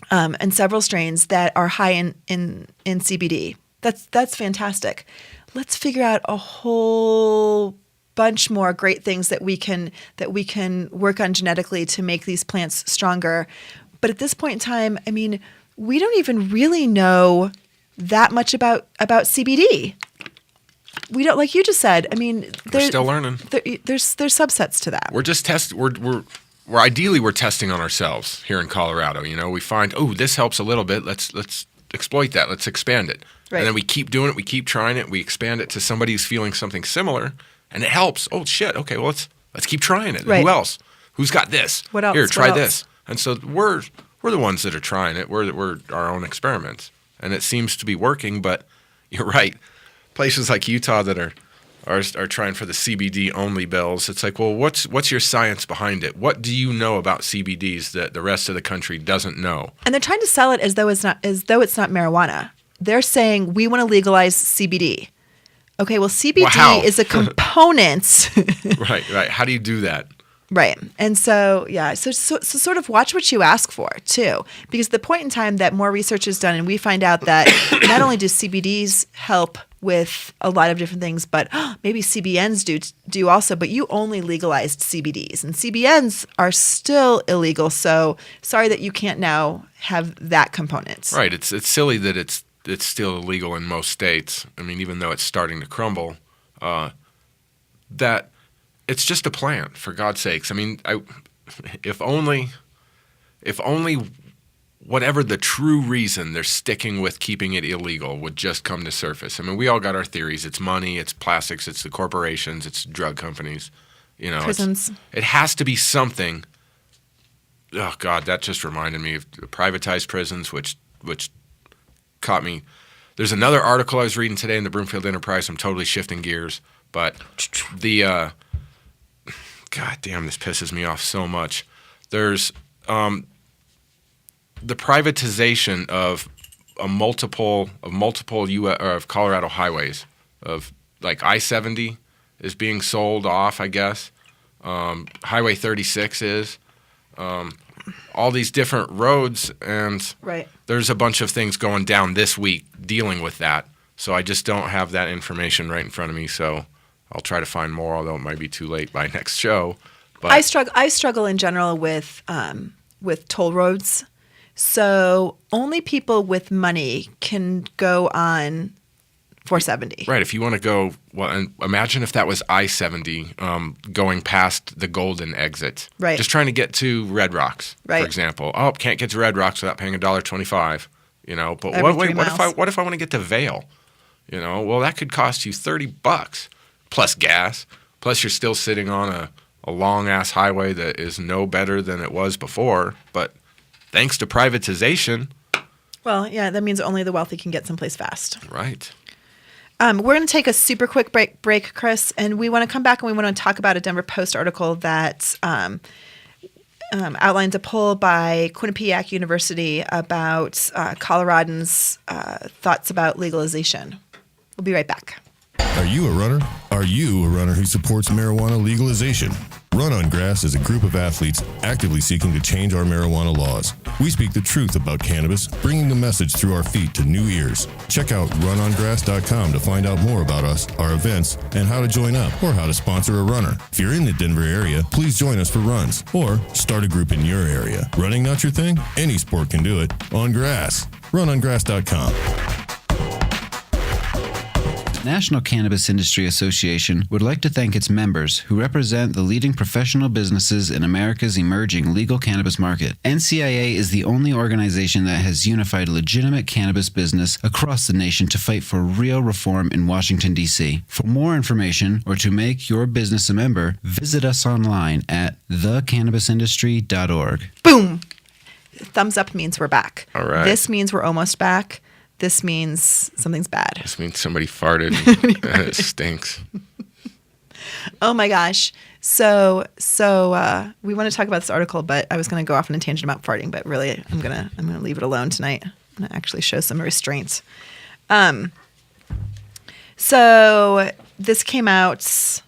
and several strains that are high in CBD. That's fantastic. Let's figure out a whole bunch more great things that we can work on genetically to make these plants stronger. But at this point in time, I mean, we don't even really know that much about CBD. We don't, like you just said. I mean, we're still learning. There's subsets to that. We're just we're ideally testing on ourselves here in Colorado. You know, we find, this helps a little bit. Let's exploit that. Let's expand it. Right. And then we keep doing it. We keep trying it. We expand it to somebody who's feeling something similar, and it helps. Oh shit. Okay. Well, let's keep trying it. Right. Who else? Who's got this? What else? Here, try What this. And so we're the ones that are trying it. We're our own experiments, and it seems to be working. But you're right. Places like Utah that are trying for the CBD only bills. It's like, well, what's your science behind it? What do you know about CBDs that the rest of the country doesn't know? And they're trying to sell it as though it's not marijuana. They're saying we want to legalize CBD. Okay, well, CBD is a component. Right. How do you do that? Right. And so, yeah, so sort of watch what you ask for, too. Because the point in time that more research is done and we find out that not only do CBDs help with a lot of different things, but maybe CBNs do also, but you only legalized CBDs. And CBNs are still illegal, so sorry that you can't now have that component. Right. It's silly that it's still illegal in most states. I mean, even though it's starting to crumble, that it's just a plant, for God's sakes. I mean, if only whatever the true reason they're sticking with keeping it illegal would just come to surface. I mean, we all got our theories. It's money, it's plastics, it's the corporations, it's drug companies. You know, prisons. It has to be something. Oh God, that just reminded me of privatized prisons, which caught me. There's another article I was reading today in the Broomfield Enterprise. I'm totally shifting gears, but the God damn, this pisses me off so much. There's the privatization of multiple of Colorado highways, of like I-70 is being sold off, I guess. Highway 36 is. All these different roads, and right. There's a bunch of things going down this week dealing with that. So I just don't have that information right in front of me, so I'll try to find more, although it might be too late by next show. But I struggle in general with toll roads So only people with money can go on 470. Right. If you want to go, well, and imagine if that was I-70 going past the Golden exit. Right. Just trying to get to Red Rocks, Right. for example. Oh, can't get to Red Rocks without paying $1.25. But Every 3 what miles. if I want to get to Vail? Well, that could cost you $30 plus gas. Plus, you're still sitting on a long ass highway that is no better than it was before. But thanks to privatization, Well, yeah, that means only the wealthy can get someplace fast. right? We're going to take a super quick break, Chris, and we want to come back and we want to talk about a Denver Post article that outlines a poll by Quinnipiac University about Coloradans' thoughts about legalization. We'll be right back. Are you a runner? Are you a runner who supports marijuana legalization? Run on Grass is a group of athletes actively seeking to change our marijuana laws. We speak the truth about cannabis, bringing the message through our feet to new ears. Check out runongrass.com to find out more about us, our events, and how to join up or how to sponsor a runner. If you're in the Denver area, please join us for runs or start a group in your area. Running not your thing? Any sport can do it. On Grass. Runongrass.com. The National Cannabis Industry Association would like to thank its members who represent the leading professional businesses in America's emerging legal cannabis market. NCIA is the only organization that has unified legitimate cannabis business across the nation to fight for real reform in Washington, D.C. For more information or to make your business a member, visit us online at thecannabisindustry.org. Boom! Thumbs up means we're back. All right. This means we're almost back. This means something's bad. This means somebody farted and it stinks. Oh my gosh. So we want to talk about this article, but I was going to go off on a tangent about farting, but really I'm going to leave it alone tonight. I'm going to actually show some restraints. So this came out,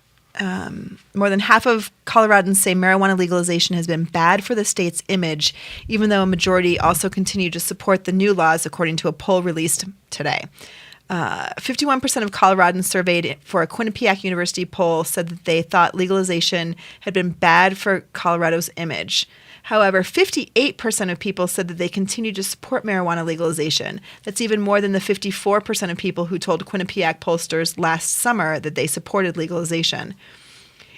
more than half of Coloradans say marijuana legalization has been bad for the state's image, even though a majority also continue to support the new laws, according to a poll released today. 51% of Coloradans surveyed for a Quinnipiac University poll said that they thought legalization had been bad for Colorado's image. However, 58% of people said that they continue to support marijuana legalization. That's even more than the 54% of people who told Quinnipiac pollsters last summer that they supported legalization.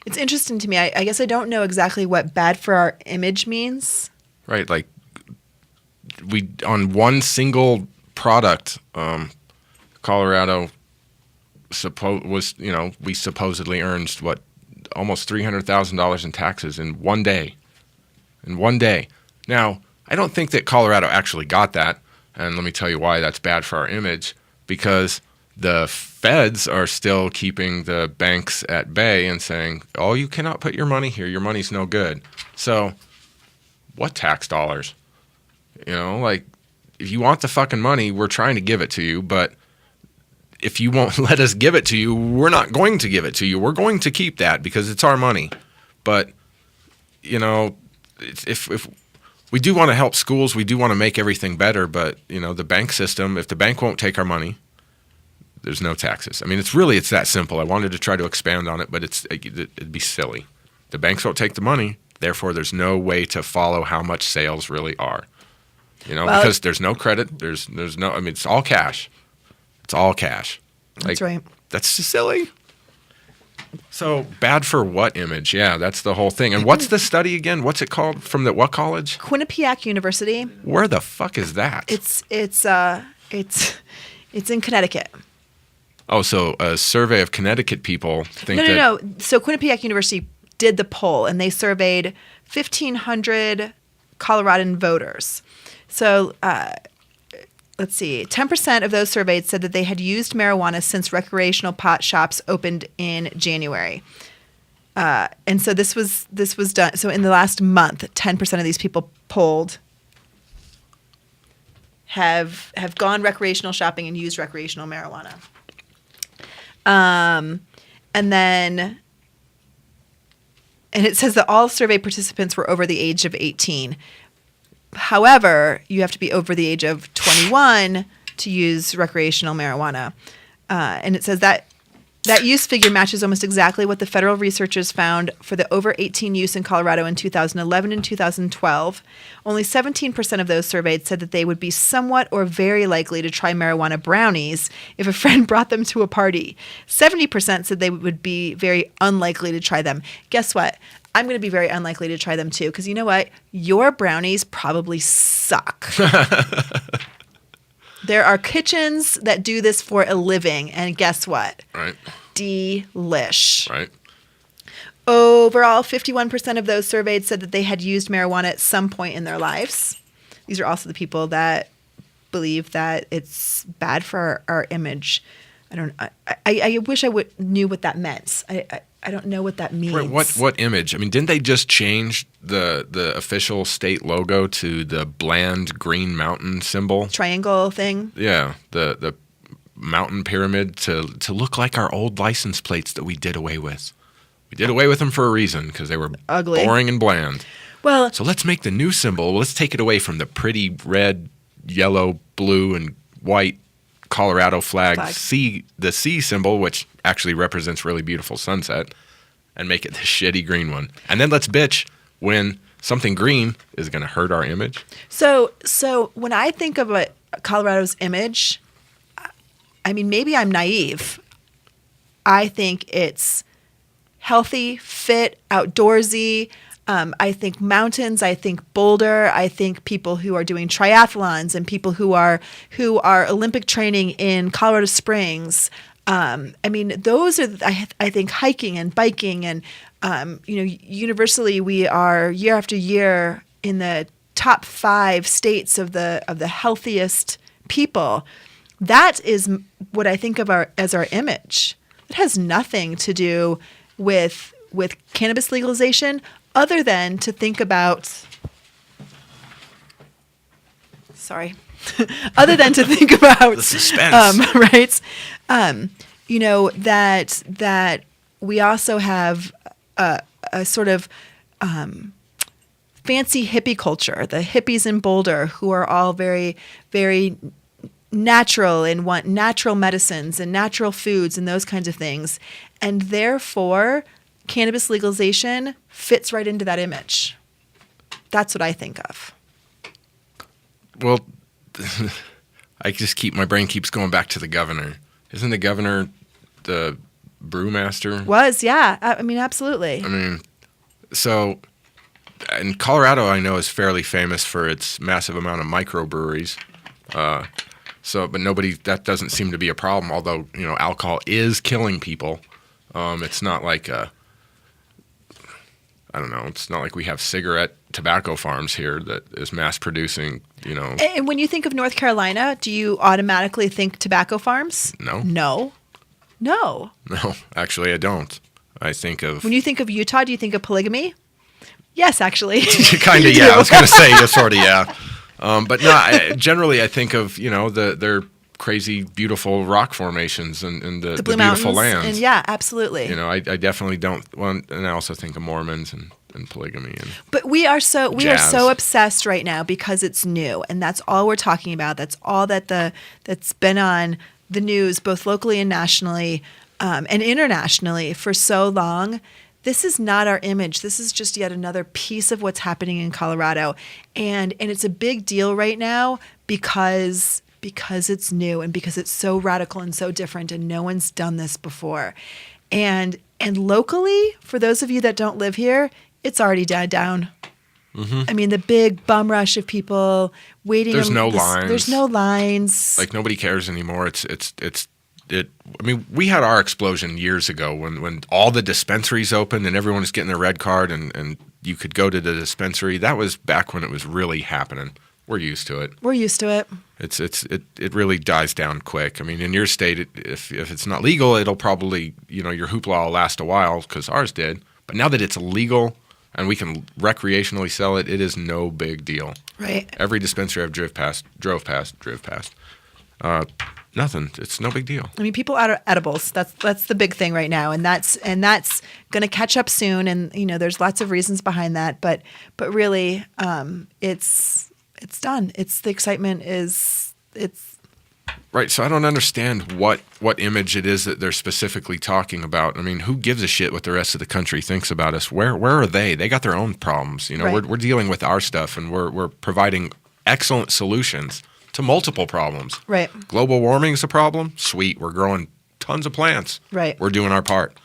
It's interesting to me. I guess I don't know exactly what bad for our image means. Right, like we on one single product, Colorado we supposedly earned almost $300,000 in taxes in one day. In one day. Now, I don't think that Colorado actually got that, and let me tell you why that's bad for our image, because the feds are still keeping the banks at bay and saying, oh, you cannot put your money here, your money's no good. So, what tax dollars? If you want the fucking money, we're trying to give it to you, but if you won't let us give it to you, we're not going to give it to you. We're going to keep that because it's our money. But, if we do want to help schools, we do want to make everything better, but the bank system, if the bank won't take our money, there's no taxes. I mean, it's that simple. I wanted to try to expand on it, but it'd be silly. The banks won't take the money, therefore there's no way to follow how much sales really are. Because there's no credit, there's no, I mean, it's all cash. It's all cash. That's right. That's just silly. So bad for what image? Yeah, that's the whole thing. And what's the study again? What's it called? From what college? Quinnipiac University. Where the fuck is that? It's in Connecticut. Oh, so a survey of Connecticut people think No. So Quinnipiac University did the poll, and they surveyed 1,500 Coloradan voters. So let's see, 10% of those surveyed said that they had used marijuana since recreational pot shops opened in January. And so this was done. So in the last month, 10% of these people polled have gone recreational shopping and used recreational marijuana. And it says that all survey participants were over the age of 18. However, you have to be over the age of 21 to use recreational marijuana. And it says that That use figure matches almost exactly what the federal researchers found for the over 18 use in Colorado in 2011 and 2012. Only 17% of those surveyed said that they would be somewhat or very likely to try marijuana brownies if a friend brought them to a party. 70% said they would be very unlikely to try them. Guess what? I'm going to be very unlikely to try them too, because you know what? Your brownies probably suck. There are kitchens that do this for a living, and guess what? Right. Delish. Right. Overall, 51% of those surveyed said that they had used marijuana at some point in their lives. These are also the people that believe that it's bad for our image. I wish I knew what that meant. I don't know what that means. Right, what image? I mean, didn't they just change the official state logo to the bland green mountain symbol? Triangle thing? Yeah, the mountain pyramid to look like our old license plates that we did away with. We did away with them for a reason, because they were ugly, boring and bland. Well, so let's make the new symbol. Let's take it away from the pretty red, yellow, blue, and white Colorado flag. The C symbol, which actually represents really beautiful sunset, and make it the shitty green one. And then let's bitch when something green is going to hurt our image. So when I think of Colorado's image, I mean, maybe I'm naive. I think it's healthy, fit, outdoorsy. I think mountains. I think Boulder. I think people who are doing triathlons and people who are Olympic training in Colorado Springs. I mean, those are I think hiking and biking and universally we are year after year in the top 5 states of the healthiest people. That is what I think of as our image. It has nothing to do with cannabis legalization, other than to think about. Other than to think about the suspense, right? That we also have a sort of fancy hippie culture. The hippies in Boulder, who are all very, very natural and want natural medicines and natural foods and those kinds of things. And therefore, cannabis legalization fits right into that image. That's what I think of. Well, my brain keeps going back to the governor. Isn't the governor the brewmaster? Was, yeah. I mean, absolutely. I mean, so in Colorado, I know is fairly famous for its massive amount of microbreweries. But that doesn't seem to be a problem, although, alcohol is killing people. It's not like it's not like we have cigarette tobacco farms here that is mass producing, And when you think of North Carolina, do you automatically think tobacco farms? No. No, actually I don't. I think of... When you think of Utah, do you think of polygamy? Yes, actually. Kind of, yeah. I was going to say, sort of, yeah. But no, generally I think of, their crazy, beautiful rock formations and the Blue beautiful Mountains, lands. And yeah, absolutely. I definitely don't want, and I also think of Mormons and polygamy. But we are so obsessed right now because it's new, and that's all we're talking about. That's all that's been on the news, both locally and nationally, and internationally for so long. This is not our image. This is just yet another piece of what's happening in Colorado, and it's a big deal right now because it's new and because it's so radical and so different, and no one's done this before. And locally, for those of you that don't live here, it's already died down. Mm-hmm. I mean, the big bum rush of people waiting. There's no lines. There's no lines. Like, nobody cares anymore. I mean, we had our explosion years ago when all the dispensaries opened and everyone was getting their red card and you could go to the dispensary. That was back when it was really happening. We're used to it. It really dies down quick. I mean, in your state, if it's not legal, it'll probably, your hoopla will last a while because ours did. But now that it's legal and we can recreationally sell it, it is no big deal. Right. Every dispensary I've drove past. Nothing. It's no big deal. I mean, people out of edibles. That's the big thing right now, and that's going to catch up soon. And there's lots of reasons behind that, but really, it's done. It's the excitement is Right, so I don't understand what image it is that they're specifically talking about. I mean, who gives a shit what the rest of the country thinks about us? Where are they? They got their own problems. You know, Right. we're dealing with our stuff, and we're providing excellent solutions to multiple problems. Right. Global warming is a problem. Sweet, we're growing tons of plants. Right. We're doing our part.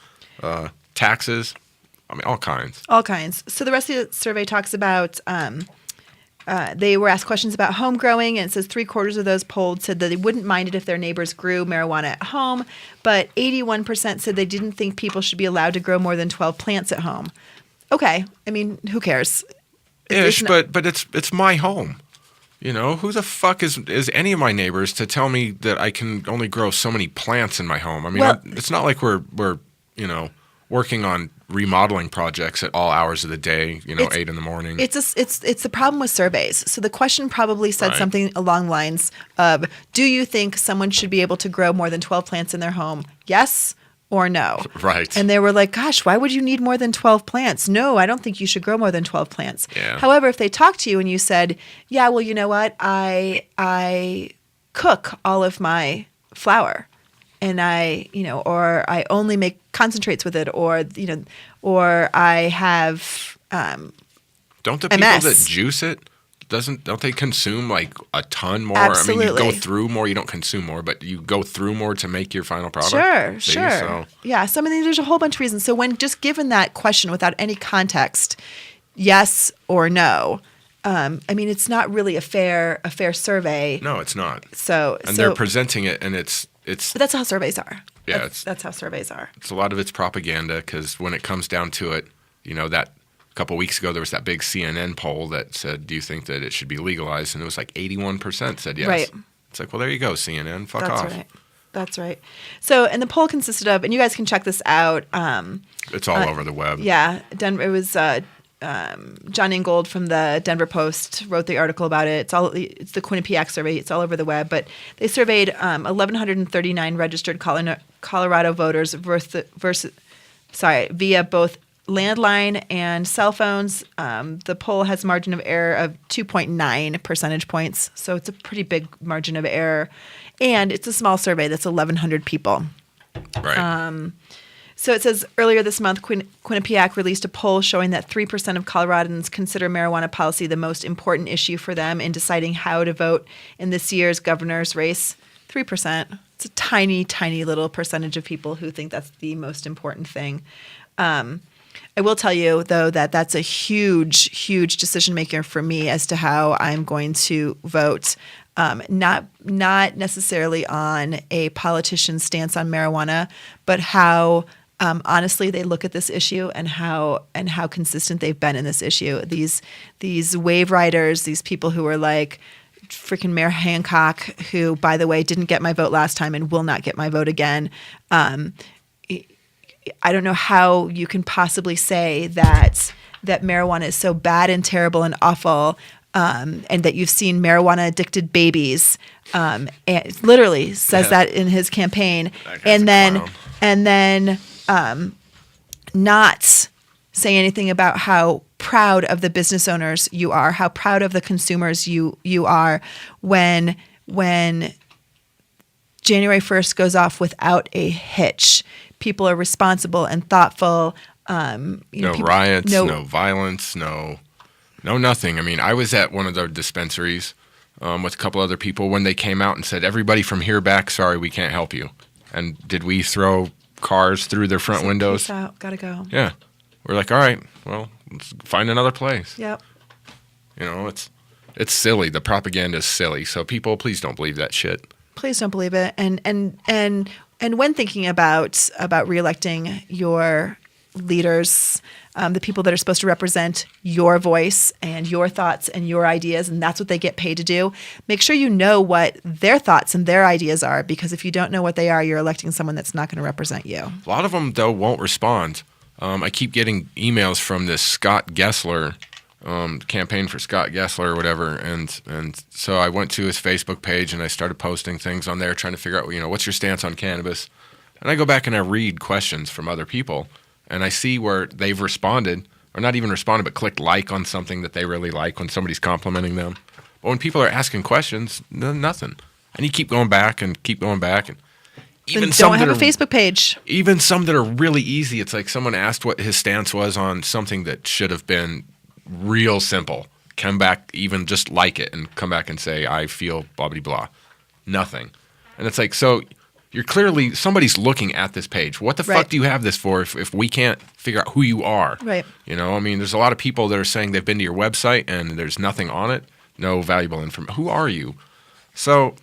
Taxes, I mean, all kinds. All kinds. So the rest of the survey talks about they were asked questions about home growing, and it says 3/4 of those polled said that they wouldn't mind it if their neighbors grew marijuana at home, but 81% said they didn't think people should be allowed to grow more than 12 plants at home. Okay, I mean, who cares? Ish, It's but it's my home. You know, who the fuck is any of my neighbors to tell me that I can only grow so many plants in my home? I mean, Well- it's not like we're working on remodeling projects at all hours of the day. 8 in the morning. It's the problem with surveys. So the question probably said Right. something along the lines of, do you think someone should be able to grow more than 12 plants in their home? Yes or no? Right. And they were like, gosh, why would you need more than 12 plants? No, I don't think you should grow more than 12 plants. Yeah. However, if they talked to you and you said, yeah, well, you know what? I cook all of my flour, and or I only make concentrates with it, or I have Don't the people MS. that juice it don't they consume like a ton more? Absolutely. I mean, you go through more. You don't consume more, but you go through more to make your final product. Sure, See? sure. So, Yeah, so I mean, there's a whole bunch of reasons. So when just given that question without any context, yes or no, I mean, it's not really a fair survey. no, it's not. So And they're presenting it, and it's but that's how surveys are. Yeah, that's how surveys are. it's a lot of it's propaganda, because when it comes down to it, that a couple weeks ago there was that big CNN poll that said, "Do you think that it should be legalized?" And it was like 81% said yes. Right. It's like, well, there you go, CNN. Fuck That's off. right. That's right. So, and the poll consisted of, and you guys can check this out. It's all over the web. Yeah, It was John Ingold from the Denver Post wrote the article about it. It's the Quinnipiac survey. It's all over the web. But they surveyed 1,139 registered Colorado voters via both landline and cell phones. The poll has a margin of error of 2.9 percentage points. So it's a pretty big margin of error. And it's a small survey. That's 1,100 people. Right. So it says earlier this month, Quinnipiac released a poll showing that 3% of Coloradans consider marijuana policy the most important issue for them in deciding how to vote in this year's governor's race. 3%. It's a tiny, tiny little percentage of people who think that's the most important thing. I will tell you, though, that that's a huge, huge decision maker for me as to how I'm going to vote. Not necessarily on a politician's stance on marijuana, but how honestly they look at this issue and how consistent they've been in this issue. These wave riders, these people who are like freaking Mayor Hancock, who, by the way, didn't get my vote last time and will not get my vote again. I don't know how you can possibly say that marijuana is so bad and terrible and awful, and that you've seen marijuana addicted babies. And it literally says that in his campaign, and then not say anything about how proud of the business owners you are, how proud of the consumers you are when January 1st goes off without a hitch. People are responsible and thoughtful. Riots, no violence, no nothing. I mean, I was at one of the dispensaries with a couple other people when they came out and said, "Everybody from here back, sorry, we can't help you." And did we throw cars through their front windows? Peace out, gotta go. Yeah. We're like, all right, well, let's find another place. Yep. It's silly. The propaganda is silly. So people, please don't believe that shit. Please don't believe it. And when thinking about reelecting your leaders, the people that are supposed to represent your voice and your thoughts and your ideas, and that's what they get paid to do, make sure you know what their thoughts and their ideas are, because if you don't know what they are, you're electing someone that's not going to represent you. A lot of them, though, won't respond. I keep getting emails from this Scott Gessler, campaign for Scott Gessler or whatever, and so I went to his Facebook page and I started posting things on there, trying to figure out, what's your stance on cannabis? And I go back and I read questions from other people, and I see where they've responded, or not even responded, but clicked like on something that they really like when somebody's complimenting them. But when people are asking questions, nothing. And you keep going back and keep going back. And even Then some don't that have a are, Facebook page. even some that are really easy. It's like someone asked what his stance was on something that should have been real simple. Come back, even just like it, and come back and say, I feel blah, blah, blah. Nothing. And it's like, so you're clearly, somebody's looking at this page. What the fuck do you have this for if we can't figure out who you are? Right. You know, I mean, there's a lot of people that are saying they've been to your website and there's nothing on it, no valuable information. Who are you? So.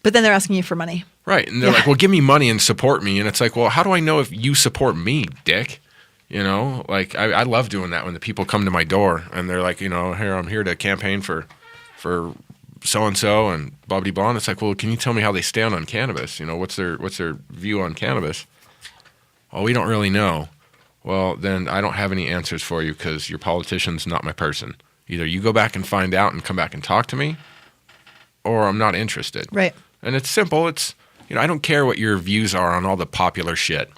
But then they're asking you for money. Right. And they're like, well, give me money and support me. And it's like, well, how do I know if you support me, dick? You know, like I love doing that when the people come to my door and they're like, you know, here, I'm here to campaign for so-and-so and blah, blah, blah. And it's like, well, can you tell me how they stand on cannabis? You know, what's their view on cannabis? Well, we don't really know. Well, then I don't have any answers for you because your politician's not my person. Either you go back and find out and come back and talk to me, or I'm not interested. Right. And it's simple. It's, you know, I don't care what your views are on all the popular shit,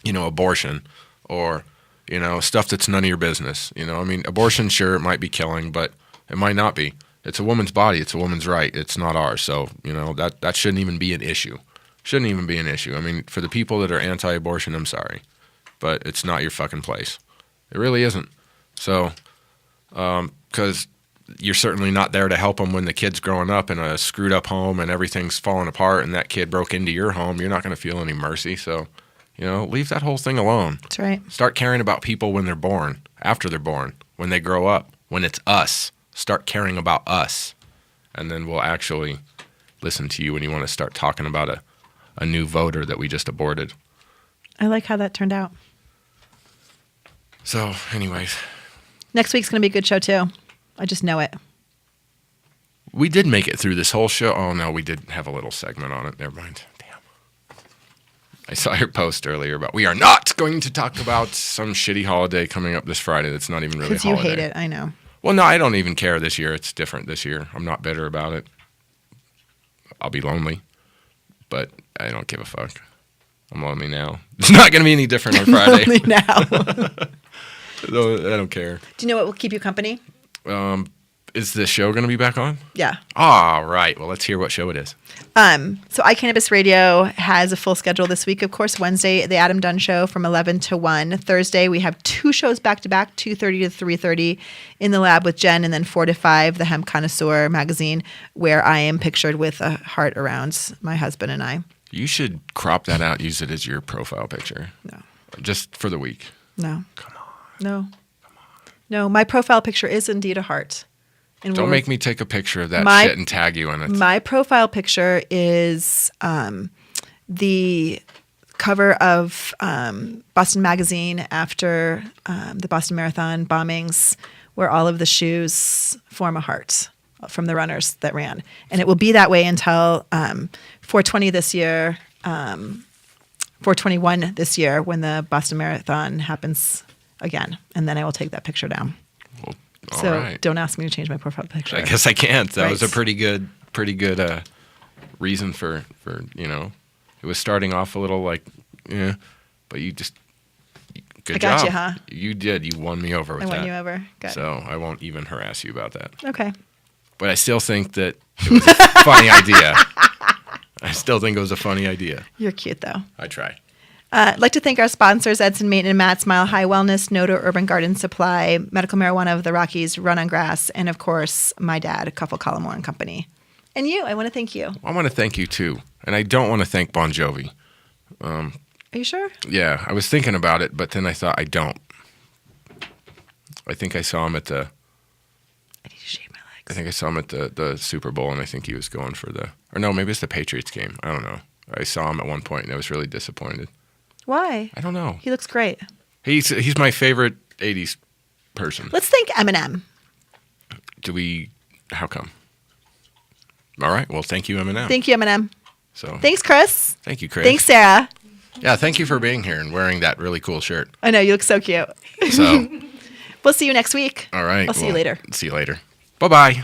you know, abortion or, you know, stuff that's none of your business. You know, I mean, abortion, sure, it might be killing, but it might not be. It's a woman's body. It's a woman's right. It's not ours. So, you know, that shouldn't even be an issue. Shouldn't even be an issue. I mean, for the people that are anti-abortion, I'm sorry, but it's not your fucking place. It really isn't. So, because you're certainly not there to help them when the kid's growing up in a screwed up home and everything's falling apart and that kid broke into your home. You're not going to feel any mercy. So, you know, leave that whole thing alone. That's right. Start caring about people when they're born, after they're born, when they grow up, when it's us. Start caring about us. And then we'll actually listen to you when you want to start talking about a new voter that we just aborted. I like how that turned out. So, anyways. Next week's going to be a good show, too. I just know it. We did make it through this whole show. Oh, no, we did have a little segment on it. Never mind. Damn. I saw your post earlier about we are not going to talk about some shitty holiday coming up this Friday that's not even really a Because you holiday. hate it, I know. Well, no, I don't even care this year. It's different this year. I'm not bitter about it. I'll be lonely, but I don't give a fuck. I'm lonely now. It's not going to be any different on Friday. Lonely now. No, I don't care. Do you know what will keep you company? Is the show going to be back on? Yeah. All right. Well, let's hear what show it is. So iCannabis Radio has a full schedule this week. Of course, Wednesday, the Adam Dunn Show from 11 to 1. Thursday, we have 2 shows back-to-back, 2:30 to 3:30 in the lab with Jen, and then 4 to 5, the Hemp Connoisseur magazine, where I am pictured with a heart around my husband and I. You should crop that out, use it as your profile picture. No. Just for the week. No. Come on. No. No, my profile picture is indeed a heart. And Don't make me take a picture of that shit and tag you in it. My profile picture is the cover of Boston Magazine after the Boston Marathon bombings, where all of the shoes form a heart from the runners that ran. And it will be that way until 420 this year, 421 this year, when the Boston Marathon happens again. And then I will take that picture down. Well, So right. don't ask me to change my profile picture. I guess I can't. That was a Right. pretty good reason for, you know, it was starting off a little like, yeah, but you just, good I got job. you, huh? You did. You won me over with I that. won you over. Good. So I won't even harass you about that. Okay. But I still think that it was a funny idea. I still think it was a funny idea. You're cute, though. I try. I'd like to thank our sponsors, Edson Maiden and Matt's Mile High Wellness, Noto Urban Garden Supply, Medical Marijuana of the Rockies, Run on Grass, and, of course, my dad, Cuffle Collimore and Company. And you, I want to thank you. I want to thank you, too. And I don't want to thank Bon Jovi. Are you sure? Yeah, I was thinking about it, but then I thought I don't. I think I saw him at the... I need to shave my legs. I think I saw him at the Super Bowl, and I think he was going for the... Or no, maybe it's the Patriots game. I don't know. I saw him at one point, and I was really disappointed. Why? I don't know. He looks great. He's my favorite 80s person. Let's thank Eminem. How come? All right. Well, thank you, Eminem. Thank you, Eminem. So Thanks, Chris. thank you, Chris. Thanks, Sarah. Yeah, thank you for being here and wearing that really cool shirt. I know, you look so cute. So, We'll see you next week. all right. I'll see you later. See you later. Bye-bye.